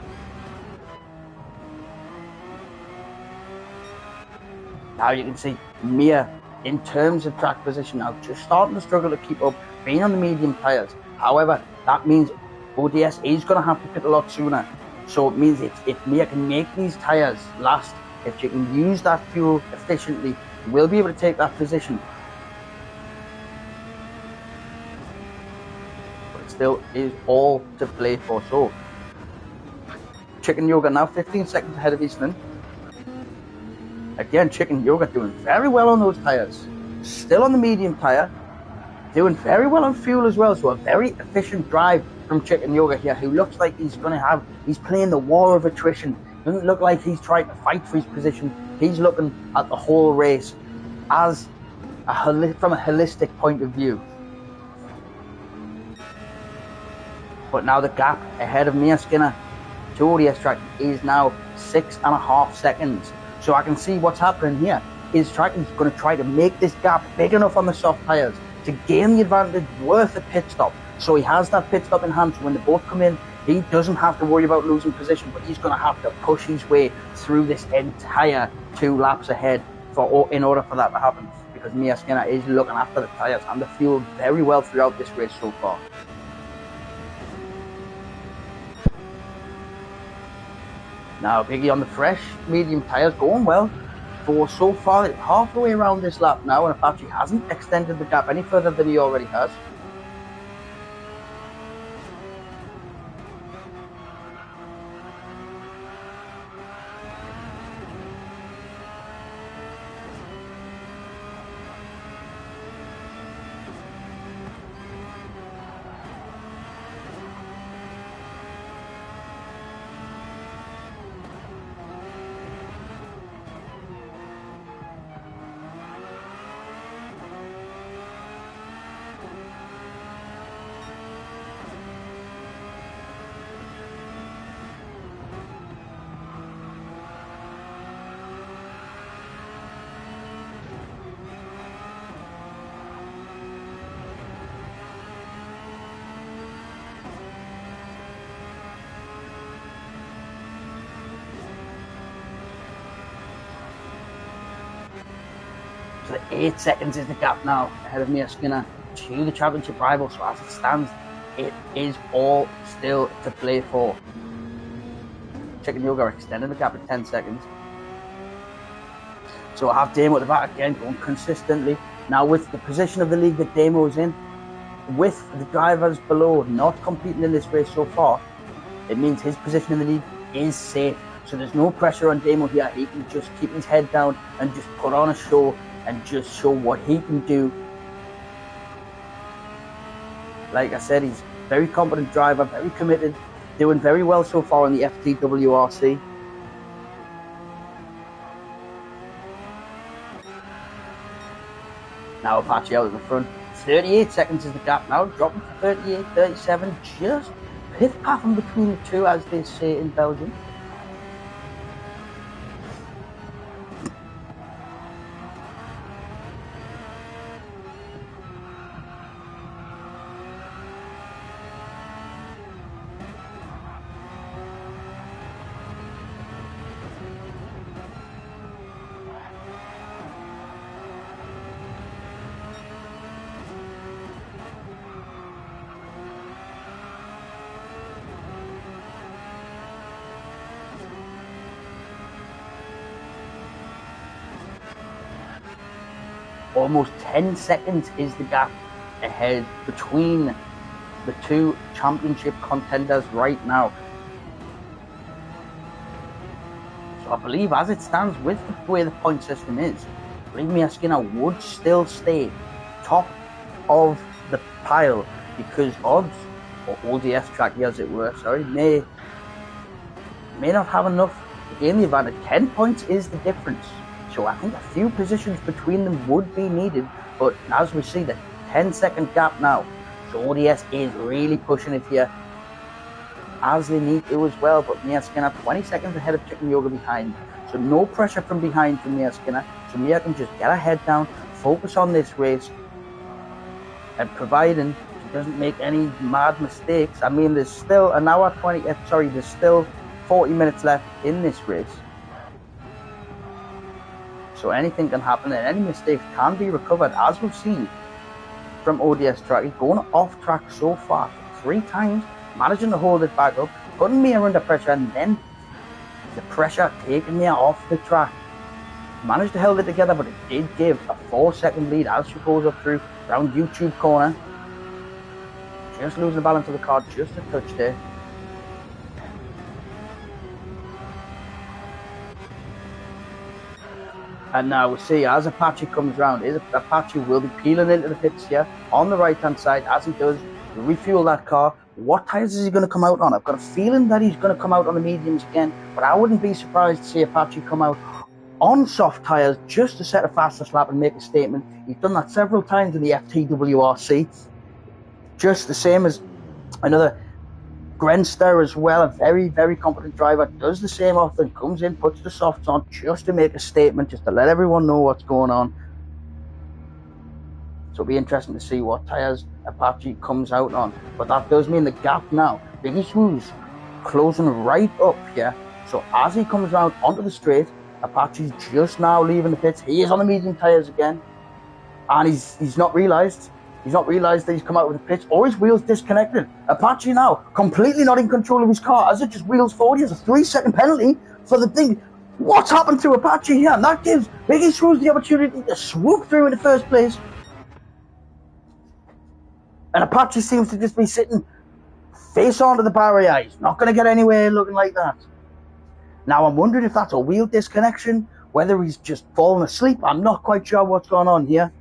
Now you can see Mia, in terms of track position now, just starting to struggle to keep up, being on the medium tyres. However, that means ODS is going to have to pit a lot sooner. So it means if Mia can make these tyres last, if she can use that fuel efficiently, we'll be able to take that position. But it still is all to play for. So, Chicken Yoga now 15 seconds ahead of Eastland. Again, Chicken Yoga doing very well on those tyres. Still on the medium tyre. Doing very well on fuel as well. So a very efficient drive from Chicken Yoga here, who looks like he's playing the war of attrition. Doesn't look like he's trying to fight for his position. He's looking at the whole race as from a holistic point of view. But now the gap ahead of Mia Skinner to ODS Track is now 6.5 seconds. So I can see what's happening here is Tracky's going to try to make this gap big enough on the soft tyres to gain the advantage worth a pit stop. So he has that pit stop in hand, so when they both come in, he doesn't have to worry about losing position, but he's going to have to push his way through this entire 2 laps ahead in order for that to happen, because Mia Skinner is looking after the tyres and the fuel very well throughout this race so far. Now Biggie on the fresh medium tyres, going well for so far half the way around this lap now, and Apache hasn't extended the gap any further than he already has. So the 8 seconds is the gap now ahead of Mia Skinner to the championship rival. So as it stands, it is all still to play for. Chicken Yoga are extending the gap at 10 seconds. So I have Damo at the back again, going consistently. Now with the position of the league that Damo is in, with the drivers below not competing in this race so far, it means his position in the league is safe. So there's no pressure on Damo here. He can just keep his head down and just put on a show and just show what he can do. Like I said, he's a very competent driver, very committed, doing very well so far in the FTWRC. Now Apache out in the front. 38 seconds is the gap now, dropping to 38, 37, just pith-pathing between the two, as they say in Belgium. Almost 10 seconds is the gap ahead between the two championship contenders right now. So I believe, as it stands with the way the point system is, I believe Mia Skinner would still stay top of the pile, because odds, or ODS track as it were, sorry, may not have enough to gain the advantage. 10 points is the difference. So I think a few positions between them would be needed, but as we see, the 10-second gap now. So ODS is really pushing it here, as they need to as well, but Mia Skinner 20 seconds ahead of Chicken Yoga behind. So no pressure from behind from Mia Skinner. So Mia can just get her head down, focus on this race, and providing she doesn't make any mad mistakes. I mean, there's still an hour 20, there's still 40 minutes left in this race. So anything can happen, and any mistakes can be recovered, as we've seen from ODS track. He's going off track so far 3 times, managing to hold it back up, putting Mia under pressure, and then the pressure taking Mia off the track. Managed to hold it together, but it did give a 4-second lead as she goes up through around YouTube corner. Just losing the balance of the car, just a touch there. And now we see, as Apache comes round, Apache will be peeling into the pits here on the right hand side. As he does, refuel that car. What tyres is he going to come out on? I've got a feeling that he's going to come out on the mediums again, but I wouldn't be surprised to see Apache come out on soft tyres just to set a faster lap and make a statement. He's done that several times in the FTWRC, just the same as another Grenster as well, a very, very competent driver, does the same often, comes in, puts the softs on just to make a statement, just to let everyone know what's going on. So it'll be interesting to see what tyres Apache comes out on. But that does mean the gap now, Biggie Swoo's closing right up here. So as he comes round onto the straight, Apache's just now leaving the pits. He is on the medium tyres again, and he's not realised. He's not realised that he's come out with the pits, or his wheels disconnected. Apache now completely not in control of his car as it just wheels forward. He has a 3-second penalty for the thing. What's happened to Apache here? And that gives Biggie Swoo's the opportunity to swoop through in the first place. And Apache seems to just be sitting face onto the barrier. He's not going to get anywhere looking like that. Now I'm wondering if that's a wheel disconnection, whether he's just fallen asleep. I'm not quite sure what's going on here.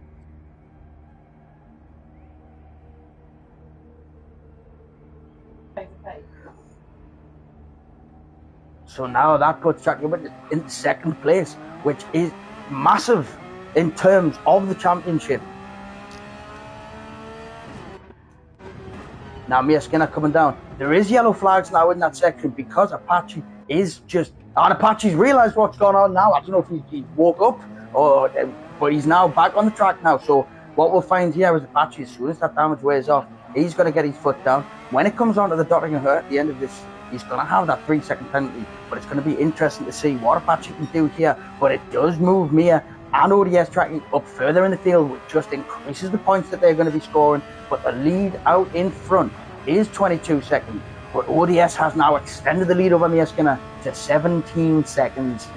So now that puts Jack Gibbons in second place, which is massive in terms of the championship. Now Mia Skinner coming down. There is yellow flags now in that section because Apache is just... And Apache's realised what's going on now. I don't know if he woke up, but he's now back on the track now. So what we'll find here is Apache, as soon as that damage wears off, he's going to get his foot down. When it comes onto the dotting her at the end of this, he's going to have that 3-second penalty. But it's going to be interesting to see what Apache can do here. But it does move Mia and ODS tracking up further in the field, which just increases the points that they're going to be scoring. But the lead out in front is 22 seconds. But ODS has now extended the lead over Mia Skinner to 17 seconds.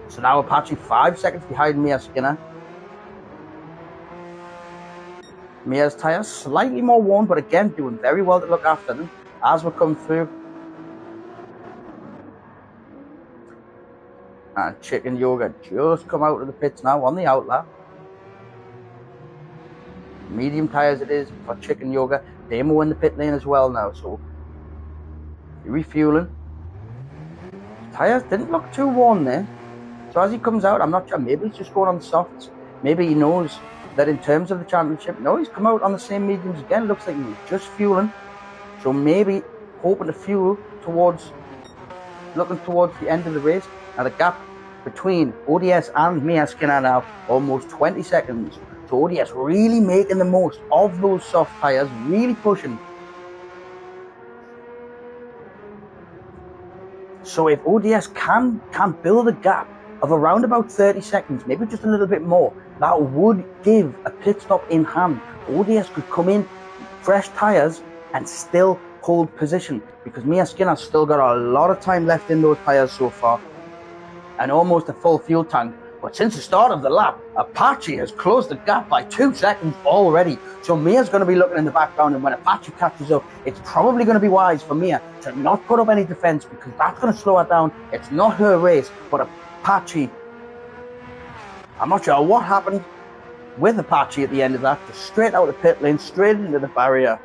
So now Apache 5 seconds behind Mia Skinner. Mia's tyres slightly more worn, but again doing very well to look after them as we come through. And Chicken Yoga just come out of the pits now on the outlap. Medium tyres it is for Chicken Yoga. Demo in the pit lane as well now, so refueling. Tyres didn't look too worn there. So as he comes out, I'm not sure, maybe he's just going on the softs. Maybe he knows that in terms of the championship, no, he's come out on the same mediums again. Looks like he was just fueling. So maybe hoping to fuel looking towards the end of the race. Now the gap between ODS and Mia Skinner now, almost 20 seconds. So ODS really making the most of those soft tyres, really pushing. So if ODS can build a gap of around about 30 seconds, maybe just a little bit more, that would give a pit stop in hand. ODS could come in fresh tyres and still hold position, because Mia Skinner's still got a lot of time left in those tyres so far, and almost a full fuel tank. But since the start of the lap, Apache has closed the gap by 2 seconds already. So Mia's going to be looking in the background, and when Apache catches up, it's probably going to be wise for Mia to not put up any defense, because that's going to slow her down. It's not her race, but Apache, I'm not sure what happened with Apache at the end of that, just straight out of the pit lane, straight into the barrier.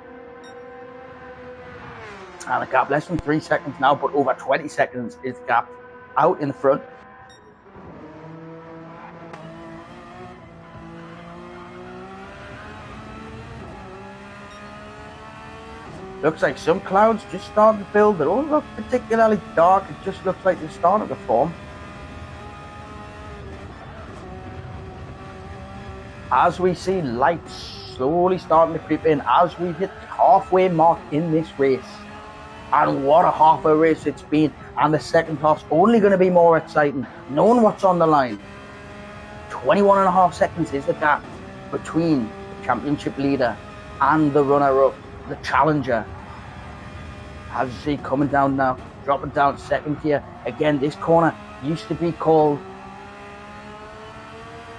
And a gap less than 3 seconds now, but over 20 seconds is the gap out in the front. Looks like some clouds just starting to build. They don't look particularly dark. It just looks like they're starting to form. As we see lights slowly starting to creep in as we hit the halfway mark in this race. And what a half a race it's been. And the second half's only going to be more exciting, knowing what's on the line. 21.5 seconds is the gap between the championship leader and the runner-up, the challenger. As you see, coming down now, dropping down second here. Again, this corner used to be called,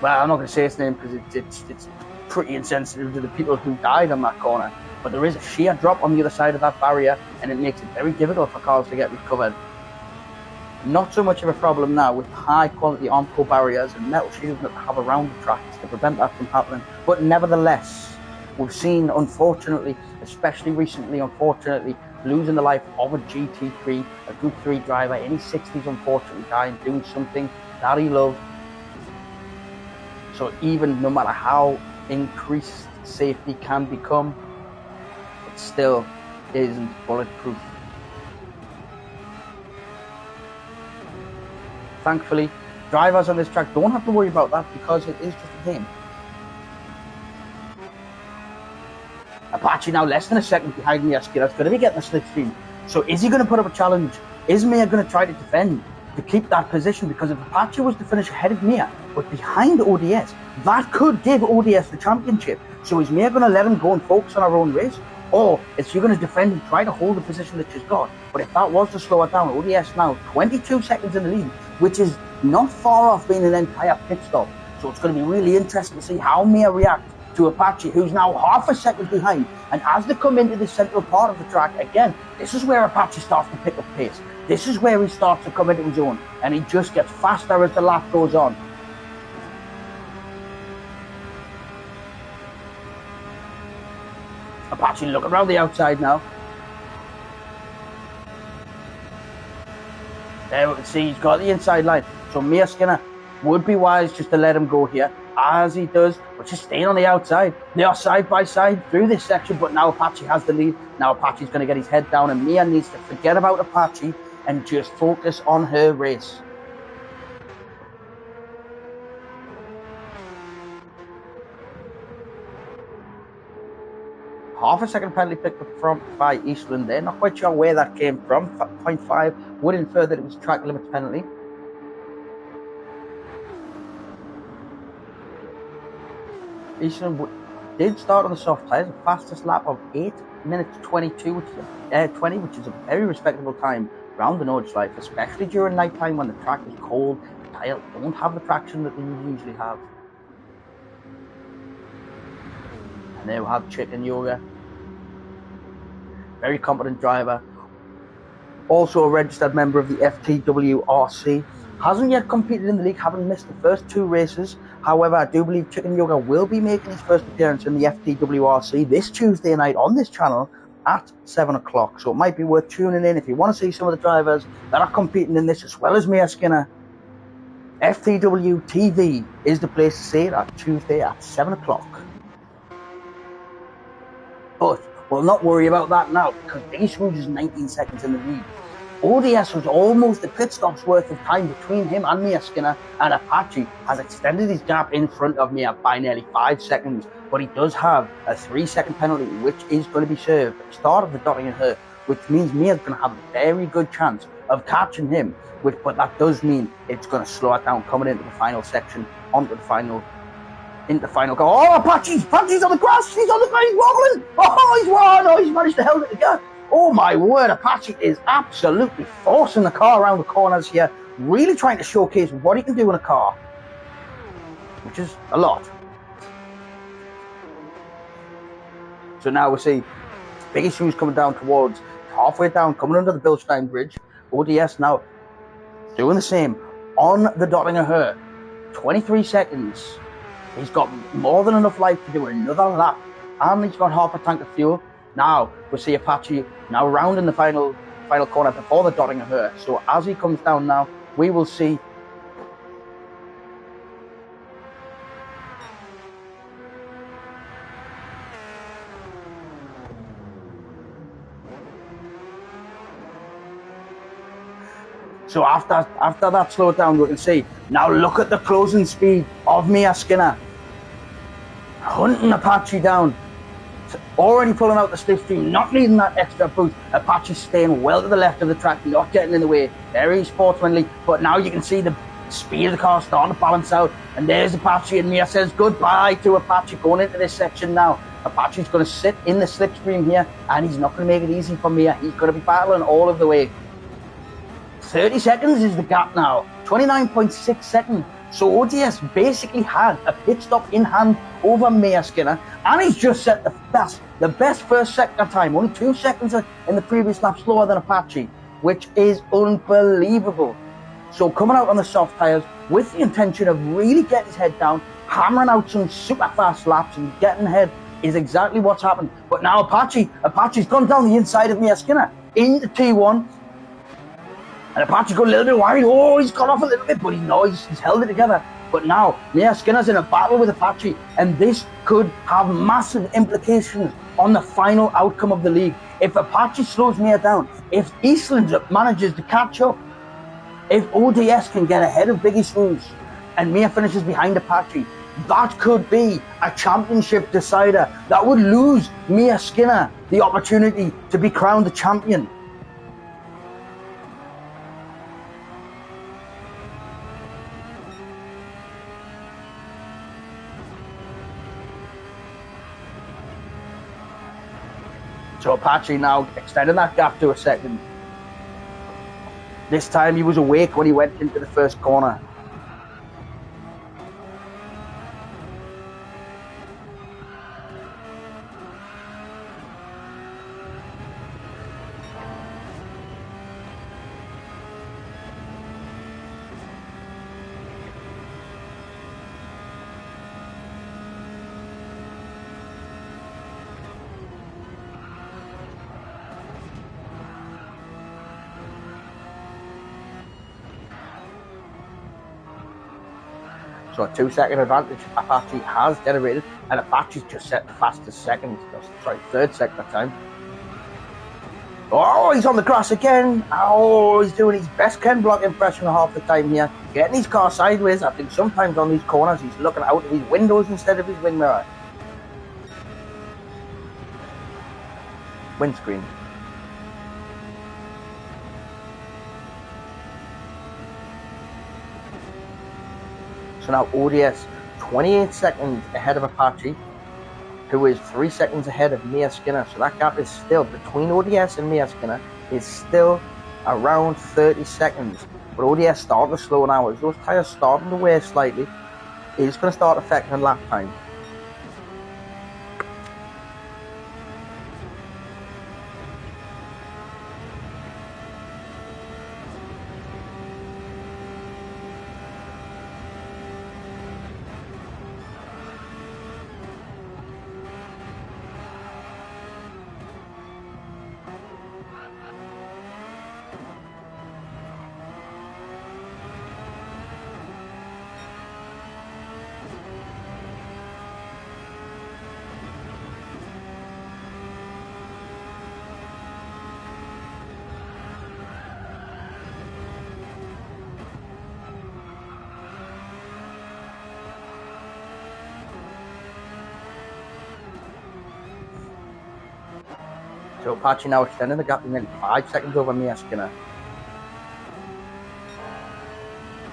well, I'm not going to say its name because it's pretty insensitive to the people who died on that corner. But there is a sheer drop on the other side of that barrier, and it makes it very difficult for cars to get recovered. Not so much of a problem now with high quality Armco barriers and metal shields that they have around the tracks to prevent that from happening. But nevertheless, we've seen, unfortunately, especially recently, unfortunately, losing the life of a GT3, a Group 3 driver in his 60s, unfortunately dying doing something that he loved. So even no matter how increased safety can become, it still isn't bulletproof. Thankfully, drivers on this track don't have to worry about that because it is just a game. Apache now less than a second behind Mia Skinner's going to be getting a slipstream. So is he going to put up a challenge? Is Mia going to try to defend to keep that position? Because if Apache was to finish ahead of Mia but behind ODS, that could give ODS the championship. So is Mia going to let him go and focus on her own race? Or is she going to defend and try to hold the position that she's got? But if that was to slow her down, ODS now 22 seconds in the lead, which is not far off being an entire pit stop. So it's going to be really interesting to see how Mia reacts to Apache, who's now half a second behind. And as they come into the central part of the track, again, this is where Apache starts to pick up pace. This is where he starts to come into his own, and he just gets faster as the lap goes on. Apache looking around the outside now. There we can see he's got the inside line. So Mia Skinner would be wise just to let him go here, as he does, but just staying on the outside. They are side by side through this section, but now Apache has the lead. Now Apache's going to get his head down, and Mia needs to forget about Apache and just focus on her race. Half a second penalty picked up from by Eastland there. Not quite sure where that came from. 0.5 would infer that it was track limits penalty. Eastland did start on the soft tyres, the fastest lap of 8 minutes 22, which is a very respectable time around the Nordschleife, especially during night time when the track is cold. The tyres don't have the traction that they usually have. And there we have Chicken Yoga, very competent driver, also a registered member of the FTWRC. Hasn't yet competed in the league, having missed the first 2 races. However, I do believe Chicken Yoga will be making his first appearance in the FTWRC this Tuesday night on this channel at 7 o'clock. So it might be worth tuning in if you want to see some of the drivers that are competing in this, as well as Mia Skinner. FTW TV is the place to see it at Tuesday at 7 o'clock. But we'll not worry about that now, because Base Rouge is 19 seconds in the lead. ODS was almost a pit stop's worth of time between him and Mia Skinner, and Apache has extended his gap in front of Mia by nearly 5 seconds. But he does have a 3-second penalty, which is going to be served at the start of the dotting and her, which means Mia's going to have a very good chance of catching him. But that does mean it's going to slow it down coming into the final section, into the final goal. Oh, Apache's on the grass. He's on the ground. He's wobbling. Oh, he's won. Oh, he's managed to hold it together. Oh my word, Apache is absolutely forcing the car around the corners here, really trying to showcase what he can do in a car, which is a lot. So now we see Big Issues coming down towards halfway down, coming under the Bilstein Bridge. ODS now doing the same on the Dottinger Her. 23 seconds. He's got more than enough life to do another lap, and he's got half a tank of fuel. Now we see Apache now rounding the final corner before the Dottinger Her. So as he comes down now, we will see So after that slowdown, we can see, now look at the closing speed of Mia Skinner. Hunting Apache down. Already pulling out the slipstream, not needing that extra boost. Apache staying well to the left of the track, not getting in the way. Very sportsmanly, but now you can see the speed of the car starting to balance out. And there's Apache, and Mia says goodbye to Apache going into this section now. Apache's going to sit in the slipstream here, and he's not going to make it easy for Mia. He's going to be battling all of the way. 30 seconds is the gap now, 29.6 seconds. So ODS basically had a pit stop in hand over Mia Skinner, and he's just set the best first sector time, only 2 seconds in the previous lap slower than Apache, which is unbelievable. So coming out on the soft tyres with the intention of really getting his head down, hammering out some super fast laps and getting ahead is exactly what's happened. But now Apache's gone down the inside of Mia Skinner into T1. And Apache got a little bit worried. Oh, he's gone off a little bit, but he's held it together. But now, Mia Skinner's in a battle with Apache, and this could have massive implications on the final outcome of the league. If Apache slows Mia down, if Eastland manages to catch up, if ODS can get ahead of Biggie Smooths, and Mia finishes behind Apache, that could be a championship decider. That would lose Mia Skinner the opportunity to be crowned the champion. So Apache now extending that gap to a second. This time he was awake when he went into the first corner. So a 2-second advantage Apache has generated, and Apache's just set the fastest third sector time. Oh, he's on the grass again. Oh, he's doing his best Ken Block impression half the time here. Getting his car sideways. I think sometimes on these corners he's looking out of his windows instead of his wing mirror. Windscreen. So now ODS 28 seconds ahead of Apache, who is 3 seconds ahead of Mia Skinner. So that gap is still between ODS and Mia Skinner is still around 30 seconds. But ODS starting to slow now. As those tyres starting to wear slightly, it's going to start affecting lap time. So Apache now extending the gap in nearly 5 seconds over Mia Skinner.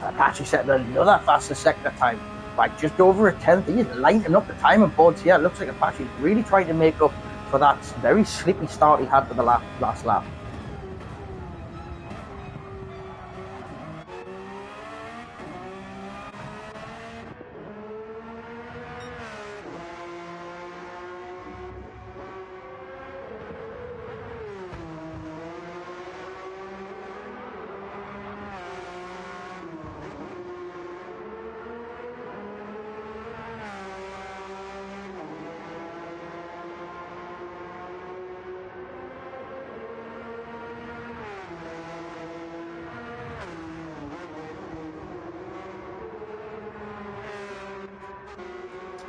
Apache setting another faster sector time by just over a tenth. He's lighting up the timing boards here. It looks like Apache's really trying to make up for that very slippy start he had for the last lap.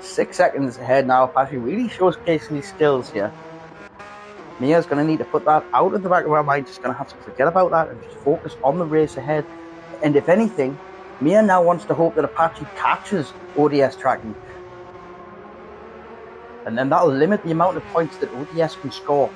Six seconds ahead now. Apache really showcasing his skills here. Mia's going to need to put that out of the back of our mind. Just going to have to forget about that and just focus on the race ahead. And if anything, Mia now wants to hope that Apache catches ODS tracking. And then that'll limit the amount of points that ODS can score.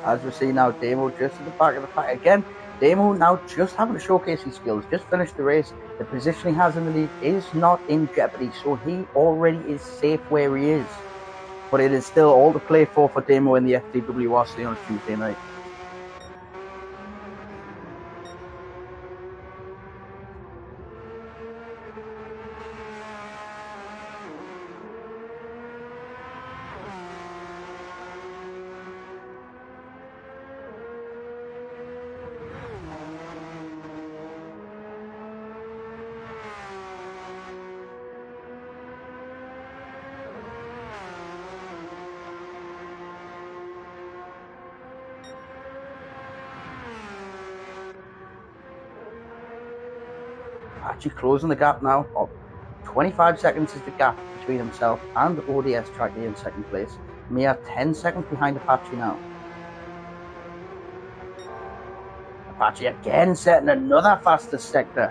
As we see now, Damo just at the back of the pack again. Damo now just having to showcase his skills, just finished the race. The position he has in the lead is not in jeopardy, so he already is safe where he is. But it is still all to play for Damo in the FDWRC on Tuesday night. Actually closing the gap now. 25 seconds is the gap between himself and ODS Trackley in second place. Mia 10 seconds behind Apache now. Apache again setting another fastest sector.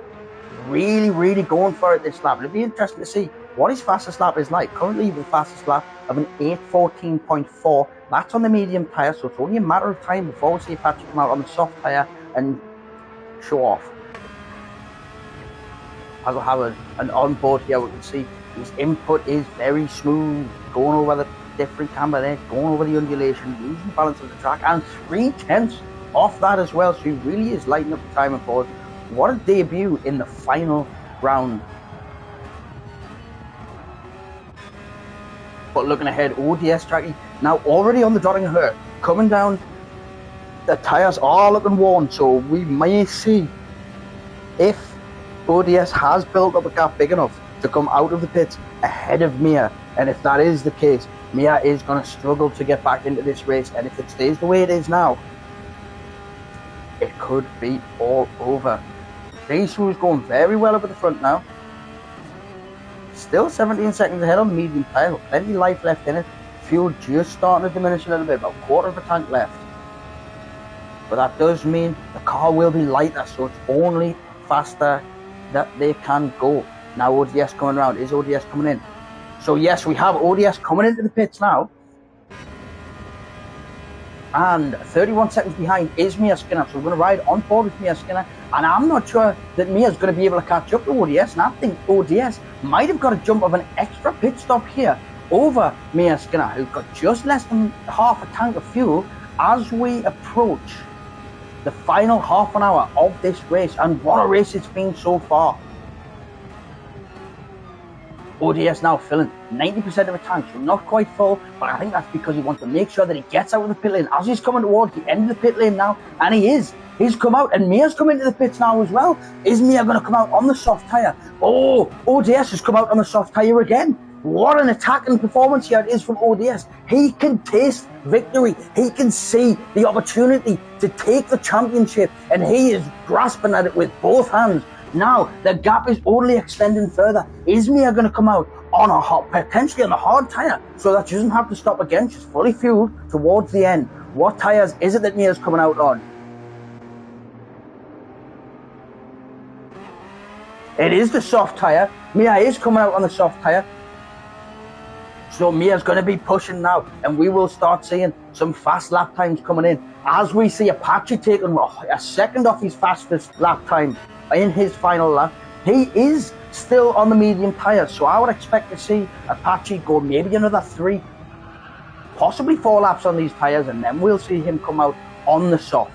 Really going for it this lap. It'll be interesting to see what his fastest lap is like. Currently the fastest lap of an 8:14.4. That's on the medium tyre, so it's only a matter of time before we see Apache come out on the soft tyre and show off. As we'll have an onboard here, we can see his input is very smooth, going over the different camber there, going over the undulation, losing the balance of the track, and 3/10 off that as well. So he really is lighting up the timing board. What a debut in the final round. But looking ahead, ODS Tracky now already on the dotting her, coming down. The tyres are looking worn, so we may see if ODS has built up a gap big enough to come out of the pits ahead of Mia. And if that is the case, Mia is going to struggle to get back into this race. And if it stays the way it is now, it could be all over. Daisu is going very well over the front now. Still 17 seconds ahead on the medium tyre, plenty of life left in it. Fuel just starting to diminish a little bit, about a quarter of a tank left. But that does mean the car will be lighter, so it's only faster that they can go. Now ODS coming around. Is ODS coming in? So yes, we have ODS coming into the pits now. And 31 seconds behind is Mia Skinner. So we're going to ride on board with Mia Skinner. And I'm not sure that Mia's going to be able to catch up to ODS. And I think ODS might have got a jump of an extra pit stop here over Mia Skinner, who's got just less than half a tank of fuel as we approach the final half an hour of this race. And what a race it's been so far. ODS now filling 90% of the tank, so not quite full, but I think that's because he wants to make sure that he gets out of the pit lane as he's coming towards the end of the pit lane now, and he is. He's come out, and Mia's come into the pits now as well. Is Mia going to come out on the soft tyre? Oh, ODS has come out on the soft tyre again. What an attacking performance here it is from ODS. He can taste victory. He can see the opportunity to take the championship, and he is grasping at it with both hands. Now, the gap is only extending further. Is Mia going to come out on a potentially on a hard tyre, so that she doesn't have to stop again? She's fully fueled towards the end. What tyres is it that Mia's coming out on? It is the soft tyre. Mia is coming out on the soft tyre. So Mia's going to be pushing now, and we will start seeing some fast lap times coming in. As we see Apache taking a second off his fastest lap time in his final lap, he is still on the medium tyre. So I would expect to see Apache go maybe another 3, possibly 4 laps on these tyres, and then we'll see him come out on the soft.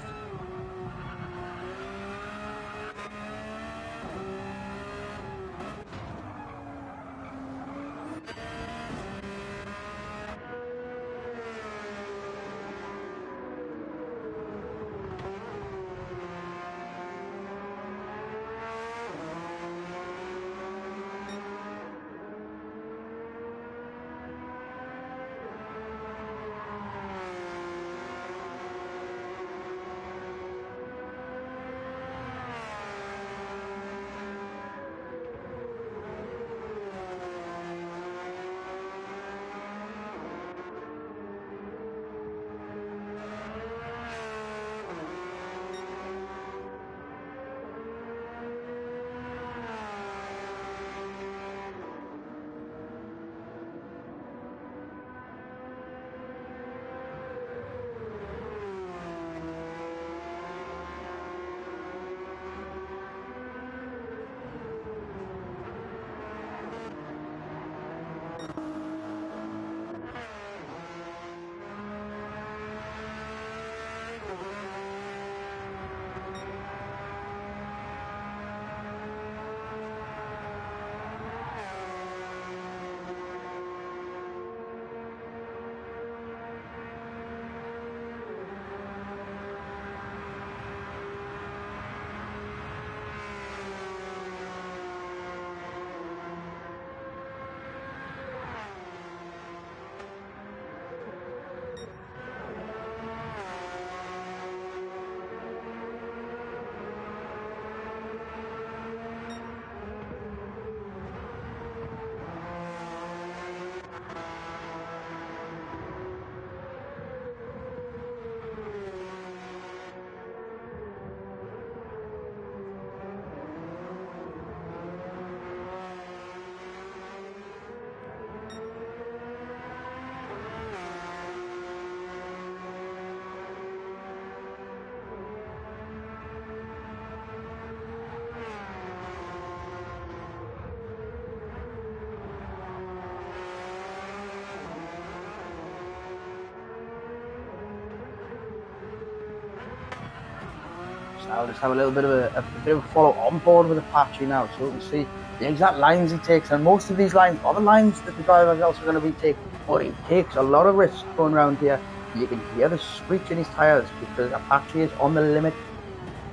I'll just have a little bit of a follow on board with Apache now, so we can see the exact lines he takes. And most of these lines are the lines that the driver is also going to be taking, but he takes a lot of risks going around here. You can hear the screech in his tires because Apache is on the limit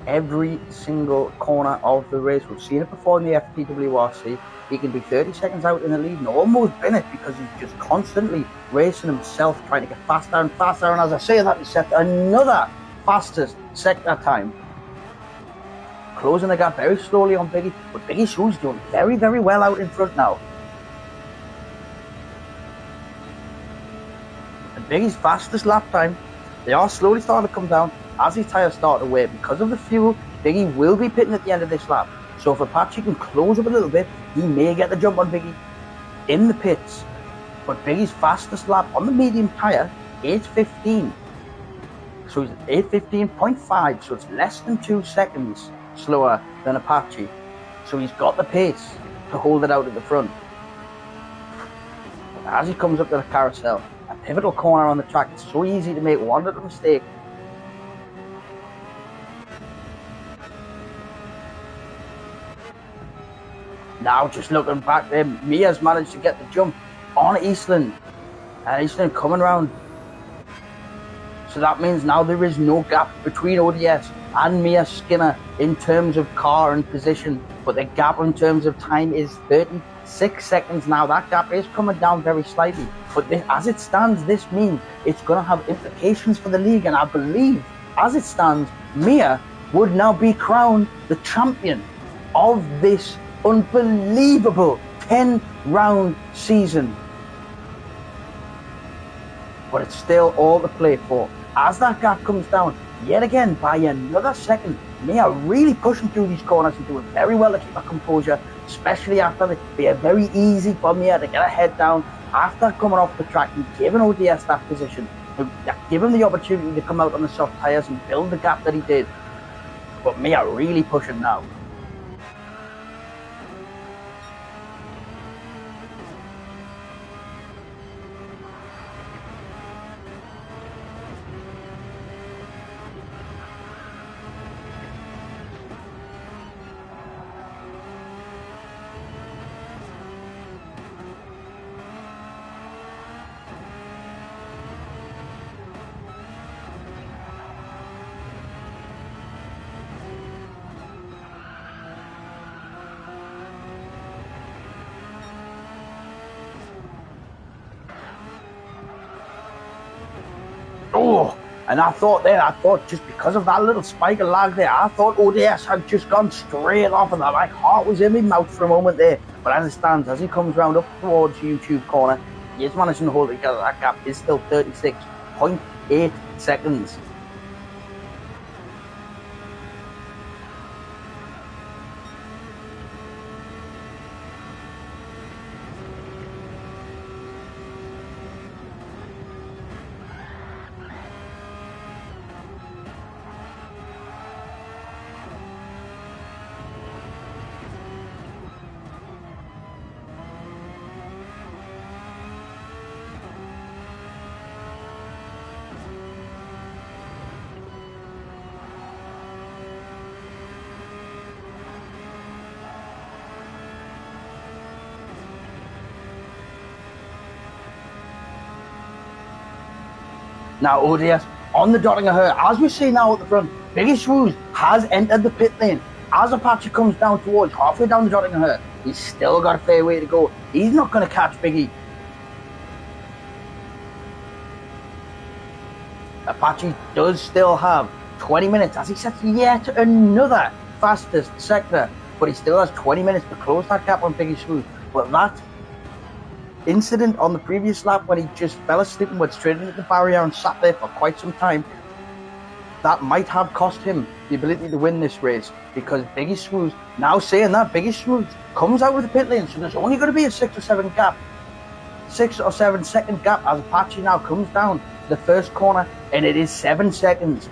every single corner of the race. We've seen it before in the FPWRC. He can be 30 seconds out in the lead and almost win it because he's just constantly racing himself, trying to get faster and faster. And as I say that, he set another fastest sector time, closing the gap very slowly on Biggie, but Biggie Sue's doing very, very well out in front now. And Biggie's fastest lap time, they are slowly starting to come down as his tyres start to wear. Because of the fuel, Biggie will be pitting at the end of this lap. So if Apache can close up a little bit, he may get the jump on Biggie in the pits. But Biggie's fastest lap on the medium tyre, 8:15. So he's at 8:15.5, so it's less than 2 seconds slower than Apache. So he's got the pace to hold it out at the front. But as he comes up to the carousel, a pivotal corner on the track, it's so easy to make one little mistake. Now just looking back there, Mia's managed to get the jump on Eastland. And Eastland coming around. So that means now there is no gap between ODS and Mia Skinner in terms of car and position. But the gap in terms of time is 36 seconds now. That gap is coming down very slightly. But this, as it stands, this means it's going to have implications for the league. And I believe, as it stands, Mia would now be crowned the champion of this unbelievable 10-round season. But it's still all to play for. As that gap comes down, yet again, by another second, Mia really pushing through these corners and doing very well to keep her composure, especially after it being very easy for Mia to get her head down after coming off the track and giving ODS that position, give him the opportunity to come out on the soft tyres and build the gap that he did. But Mia really pushing now. Oh, and I thought just because of that little spike of lag there, I thought ODS had just gone straight off, and my heart was in my mouth for a moment there. But as it stands, as he comes round up towards YouTube corner, he is managing to hold it together. That gap is still 36.8 seconds. Now ODS on the dotting of her, as we see now at the front, Biggie Swoosh has entered the pit lane. As Apache comes down towards halfway down the dotting of her, he's still got a fair way to go. He's not going to catch Biggie. Apache does still have 20 minutes as he sets yet another fastest sector, but he still has 20 minutes to close that gap on Biggie Swoosh. But that incident on the previous lap when he just fell asleep and went straight into the barrier and sat there for quite some time, that might have cost him the ability to win this race, because Biggie Swoosh, now saying that, Biggie Swoosh comes out with the pit lane, so there's only going to be a 6 or 7 second gap as Apache now comes down to the first corner, and it is 7 seconds.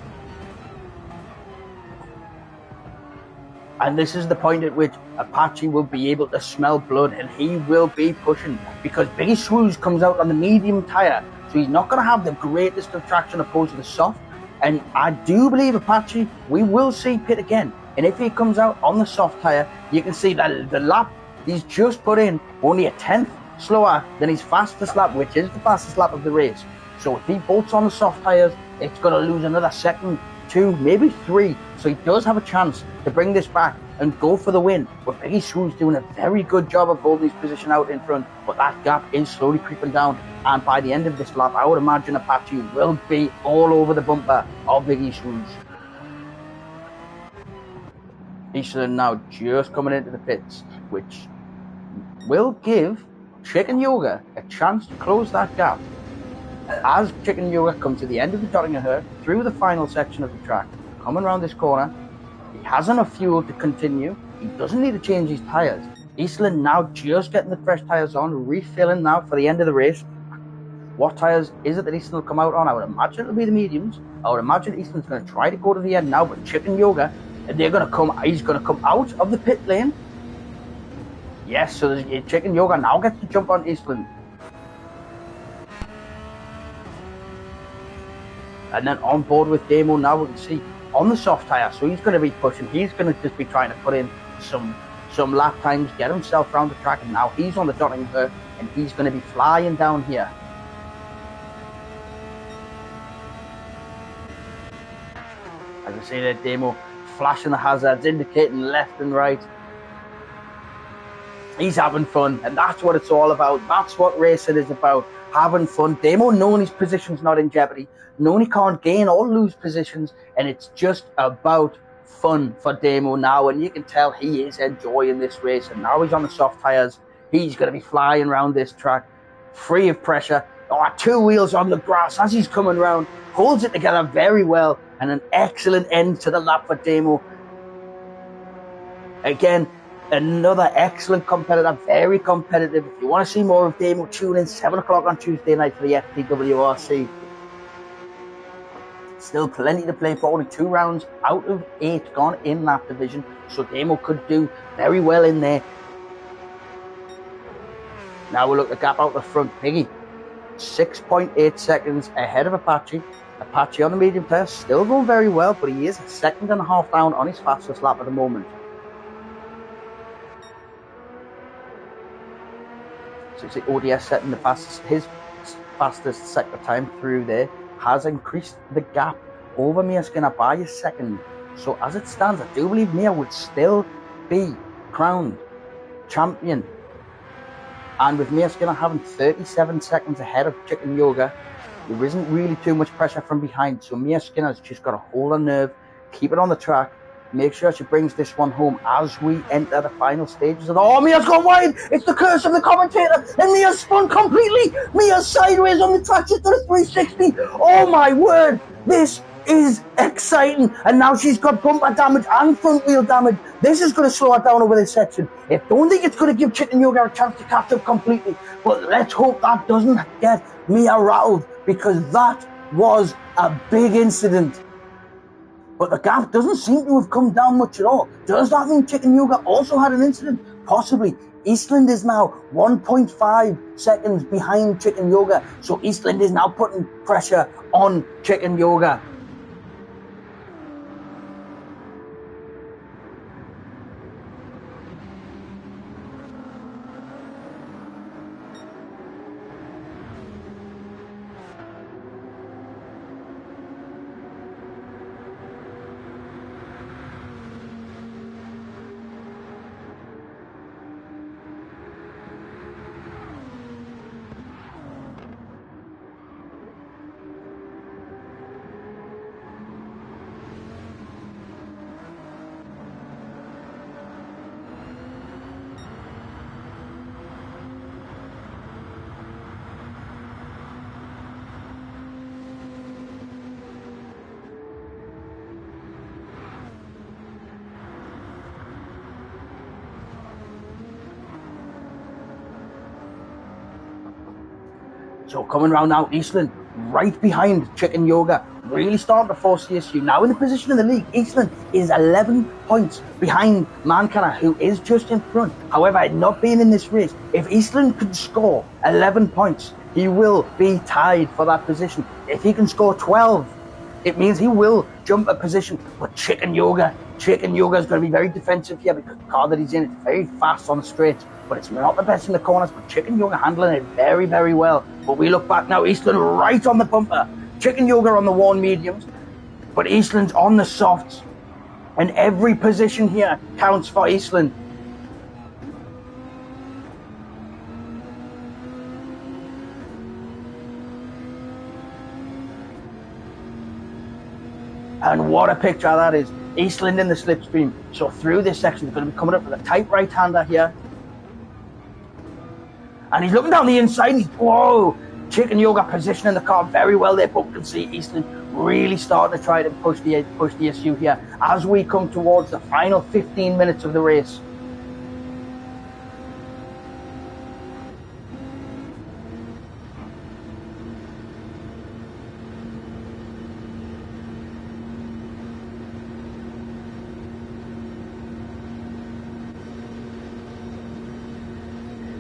And this is the point at which Apache will be able to smell blood, and he will be pushing, because Biggie Swoosh comes out on the medium tyre, so he's not going to have the greatest of traction opposed to the soft. And I do believe Apache, we will see pit again. And if he comes out on the soft tyre, you can see that the lap he's just put in only a 10th slower than his fastest lap, which is the fastest lap of the race. So if he bolts on the soft tyres, it's going to lose another second, 2, maybe 3. So he does have a chance to bring this back and go for the win. But Biggie Swoosh doing a very good job of holding his position out in front. But that gap is slowly creeping down. And by the end of this lap, I would imagine Apache will be all over the bumper of Biggie Swoosh. Eastland now just coming into the pits, which will give Chicken Yoga a chance to close that gap. As Chicken Yoga comes to the end of the Dottingham through the final section of the track, coming around this corner, he has enough fuel to continue. He doesn't need to change his tyres. Eastland now just getting the fresh tyres on, refilling now for the end of the race. What tyres is it that Eastland will come out on? I would imagine it'll be the mediums. I would imagine Eastland's going to try to go to the end now, but Chicken Yoga, he's going to come out of the pit lane. Yes, so Chicken Yoga now gets to jump on Eastland. And then on board with Damo now, we can see on the soft tyre, so he's going to be pushing. He's going to just be trying to put in some some lap times, get himself around the track, and now he's on the dotting curve, and he's going to be flying down here. As I say, that Demo flashing the hazards, indicating left and right. He's having fun, and that's what it's all about. That's what racing is about, having fun. Demo knowing his position's not in jeopardy, knowing he can't gain or lose positions, and it's just about fun for Demo now, and you can tell he is enjoying this race, and now he's on the soft tyres. He's going to be flying around this track, free of pressure. Oh, 2 wheels on the grass as he's coming round, holds it together very well, and an excellent end to the lap for Demo. Again, another excellent competitor, very competitive. If you want to see more of Demo, tune in 7 o'clock on Tuesday night for the FPWRC. Still plenty to play for, only 2 rounds out of 8 gone in that division, so Demo could do very well in there. Now we'll look at the gap out the front. Piggy, 6.8 seconds ahead of Apache. Apache on the medium test, still going very well, but he is a 1.5 seconds down on his fastest lap at the moment. So it's the ODS setting his fastest sector time through there has increased the gap over Mia Skinner by a second. So as it stands, I do believe Mia would still be crowned champion. And with Mia Skinner having 37 seconds ahead of Chicken Yoga, there isn't really too much pressure from behind. So Mia Skinner's just got to hold her nerve, keep it on the track, make sure she brings this one home as we enter the final stages. And oh, Mia's gone wide! It's the curse of the commentator, and Mia's spun completely. Mia's sideways on the track, she's done a 360. Oh my word, this is exciting. And now she's got bumper damage and front wheel damage. This is going to slow her down over this section. I don't think it's going to give Chicken Yoga a chance to catch up completely, but let's hope that doesn't get Mia rattled, because that was a big incident. But the gap doesn't seem to have come down much at all. Does that mean Chicken Yoga also had an incident? Possibly. Eastland is now 1.5 seconds behind Chicken Yoga. So Eastland is now putting pressure on Chicken Yoga. So coming round now, Eastland right behind Chicken Yoga, really starting to force the issue. Now in the position in the league, Eastland is 11 points behind Mankana, who is just in front. However, not being in this race, if Eastland can score 11 points, he will be tied for that position. If he can score 12, it means he will jump a position. But Chicken Yoga is going to be very defensive here, because the car that he's in is very fast on the straights, but it's not the best in the corners. But Chicken Yoga handling it very, very well. But we look back now, Eastland right on the bumper, Chicken Yoga on the worn mediums, but Eastland's on the softs, and every position here counts for Eastland. And what a picture that is. Eastland in the slipstream. So through this section, they're going to be coming up with a tight right-hander here. And he's looking down the inside, and whoa! Chicken Yoga positioning the car very well there, but we can see Eastland really starting to try to push the issue here as we come towards the final 15 minutes of the race.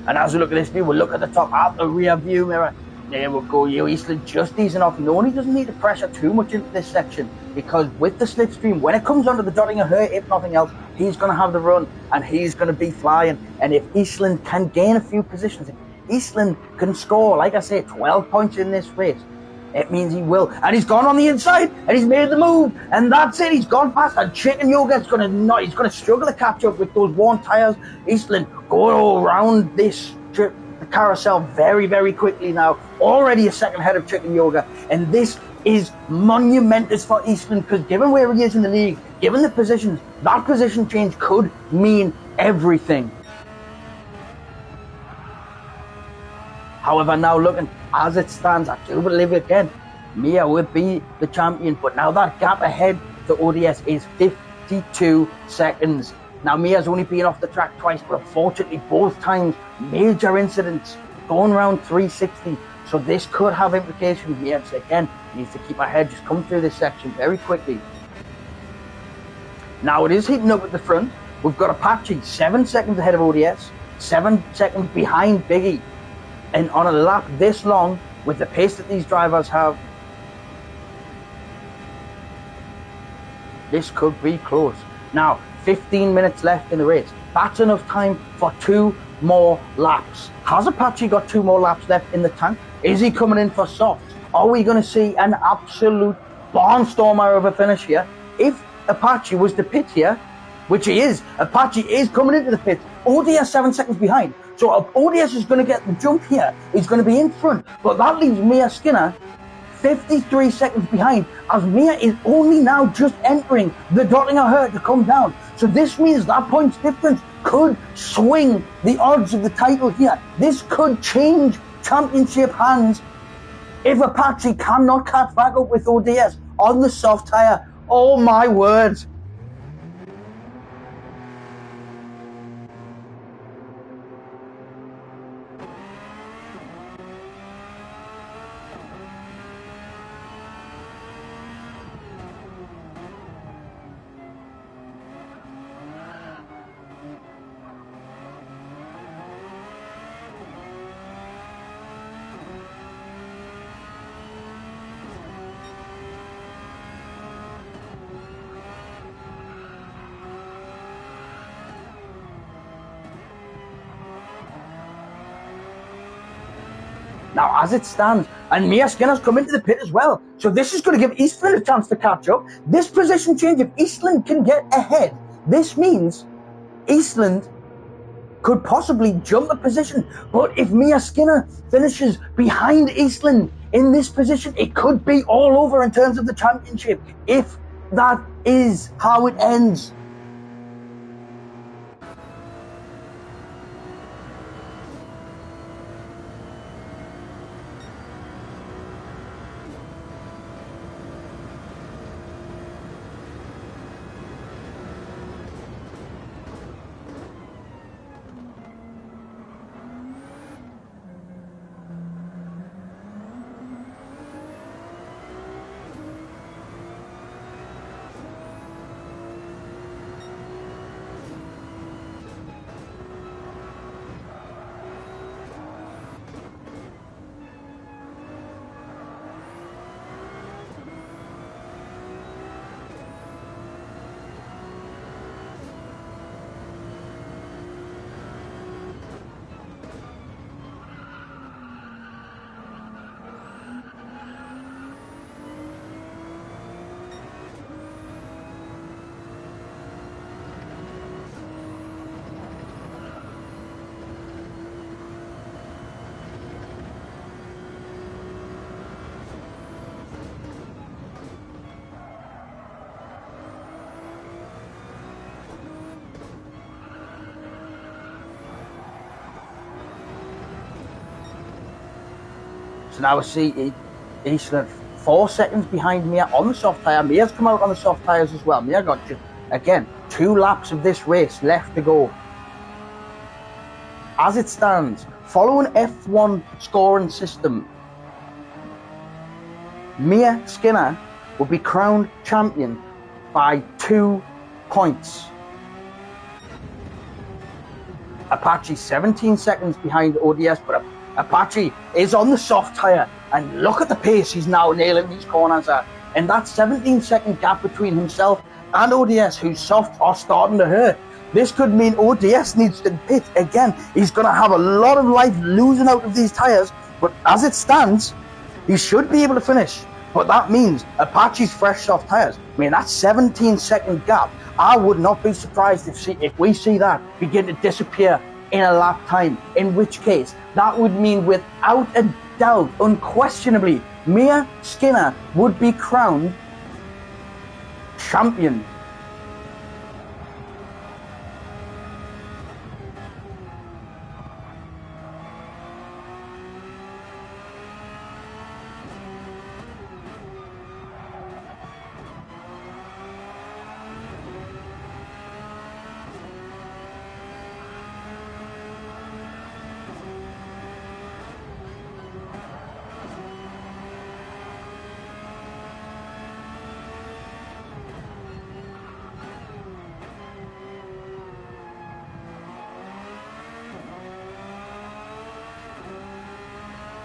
And as we look at this view, we'll look at the top, out the rear view mirror. There we go, Eastland just easing off. No, he doesn't need to pressure too much into this section, because with the slipstream, when it comes onto the dotting of her, if nothing else, he's going to have the run and he's going to be flying. And if Eastland can gain a few positions, if Eastland can score, like I say, 12 points in this race, it means he will. And he's gone on the inside and he's made the move, and that's it. He's gone past, and Chicken Yoga's going to struggle to catch up with those worn tires. Eastland go around this strip, the carousel, very, very quickly now. Already a second ahead of Chicken Yoga, and this is monumentous for Eastland, because given where he is in the league, given the positions, that position change could mean everything. However, now looking as it stands, I do believe again, Mia will be the champion, but now that gap ahead to ODS is 52 seconds. Now, Mia's only been off the track twice, but unfortunately, both times, major incidents, going around 360. So this could have implications. Mia, again, needs to keep ahead, just come through this section very quickly. Now, it is heating up at the front. We've got Apache 7 seconds ahead of ODS, 7 seconds behind Biggie. And on a lap this long, with the pace that these drivers have, this could be close. Now, 15 minutes left in the race. That's enough time for 2 more laps. Has Apache got 2 more laps left in the tank? Is he coming in for softs? Are we going to see an absolute barnstormer of a finish here? If Apache was to pit here, which he is, Apache is coming into the pit. ODS 7 seconds behind. So ODS is going to get the jump here. He's going to be in front. But that leaves Mia Skinner 53 seconds behind, as Mia is only now just entering the dotting of her to come down. So this means that points difference could swing the odds of the title here. This could change championship hands if Apache cannot catch back up with ODS on the soft tyre. Oh my words. Now, as it stands, and Mia Skinner's come into the pit as well, so this is going to give Eastland a chance to catch up. This position change, if Eastland can get ahead, this means Eastland could possibly jump a position. But if Mia Skinner finishes behind Eastland in this position, it could be all over in terms of the championship, if that is how it ends. So now we see Eastland 4 seconds behind Mia on the soft tyre. Mia's come out on the soft tyres as well. Mia got, just, again, 2 laps of this race left to go. As it stands, following F1 scoring system, Mia Skinner will be crowned champion by 2 points. Apache 17 seconds behind ODS, but Apache is on the soft tyre, and look at the pace he's now nailing these corners at. And that 17-second gap between himself and ODS, who's soft, are starting to hurt. This could mean ODS needs to pit again. He's going to have a lot of life losing out of these tyres, but as it stands, he should be able to finish. But that means Apache's fresh soft tyres. I mean, that 17-second gap, I would not be surprised if we see that begin to disappear in a lap time, in which case that would mean without a doubt, unquestionably, Mia Skinner would be crowned champion.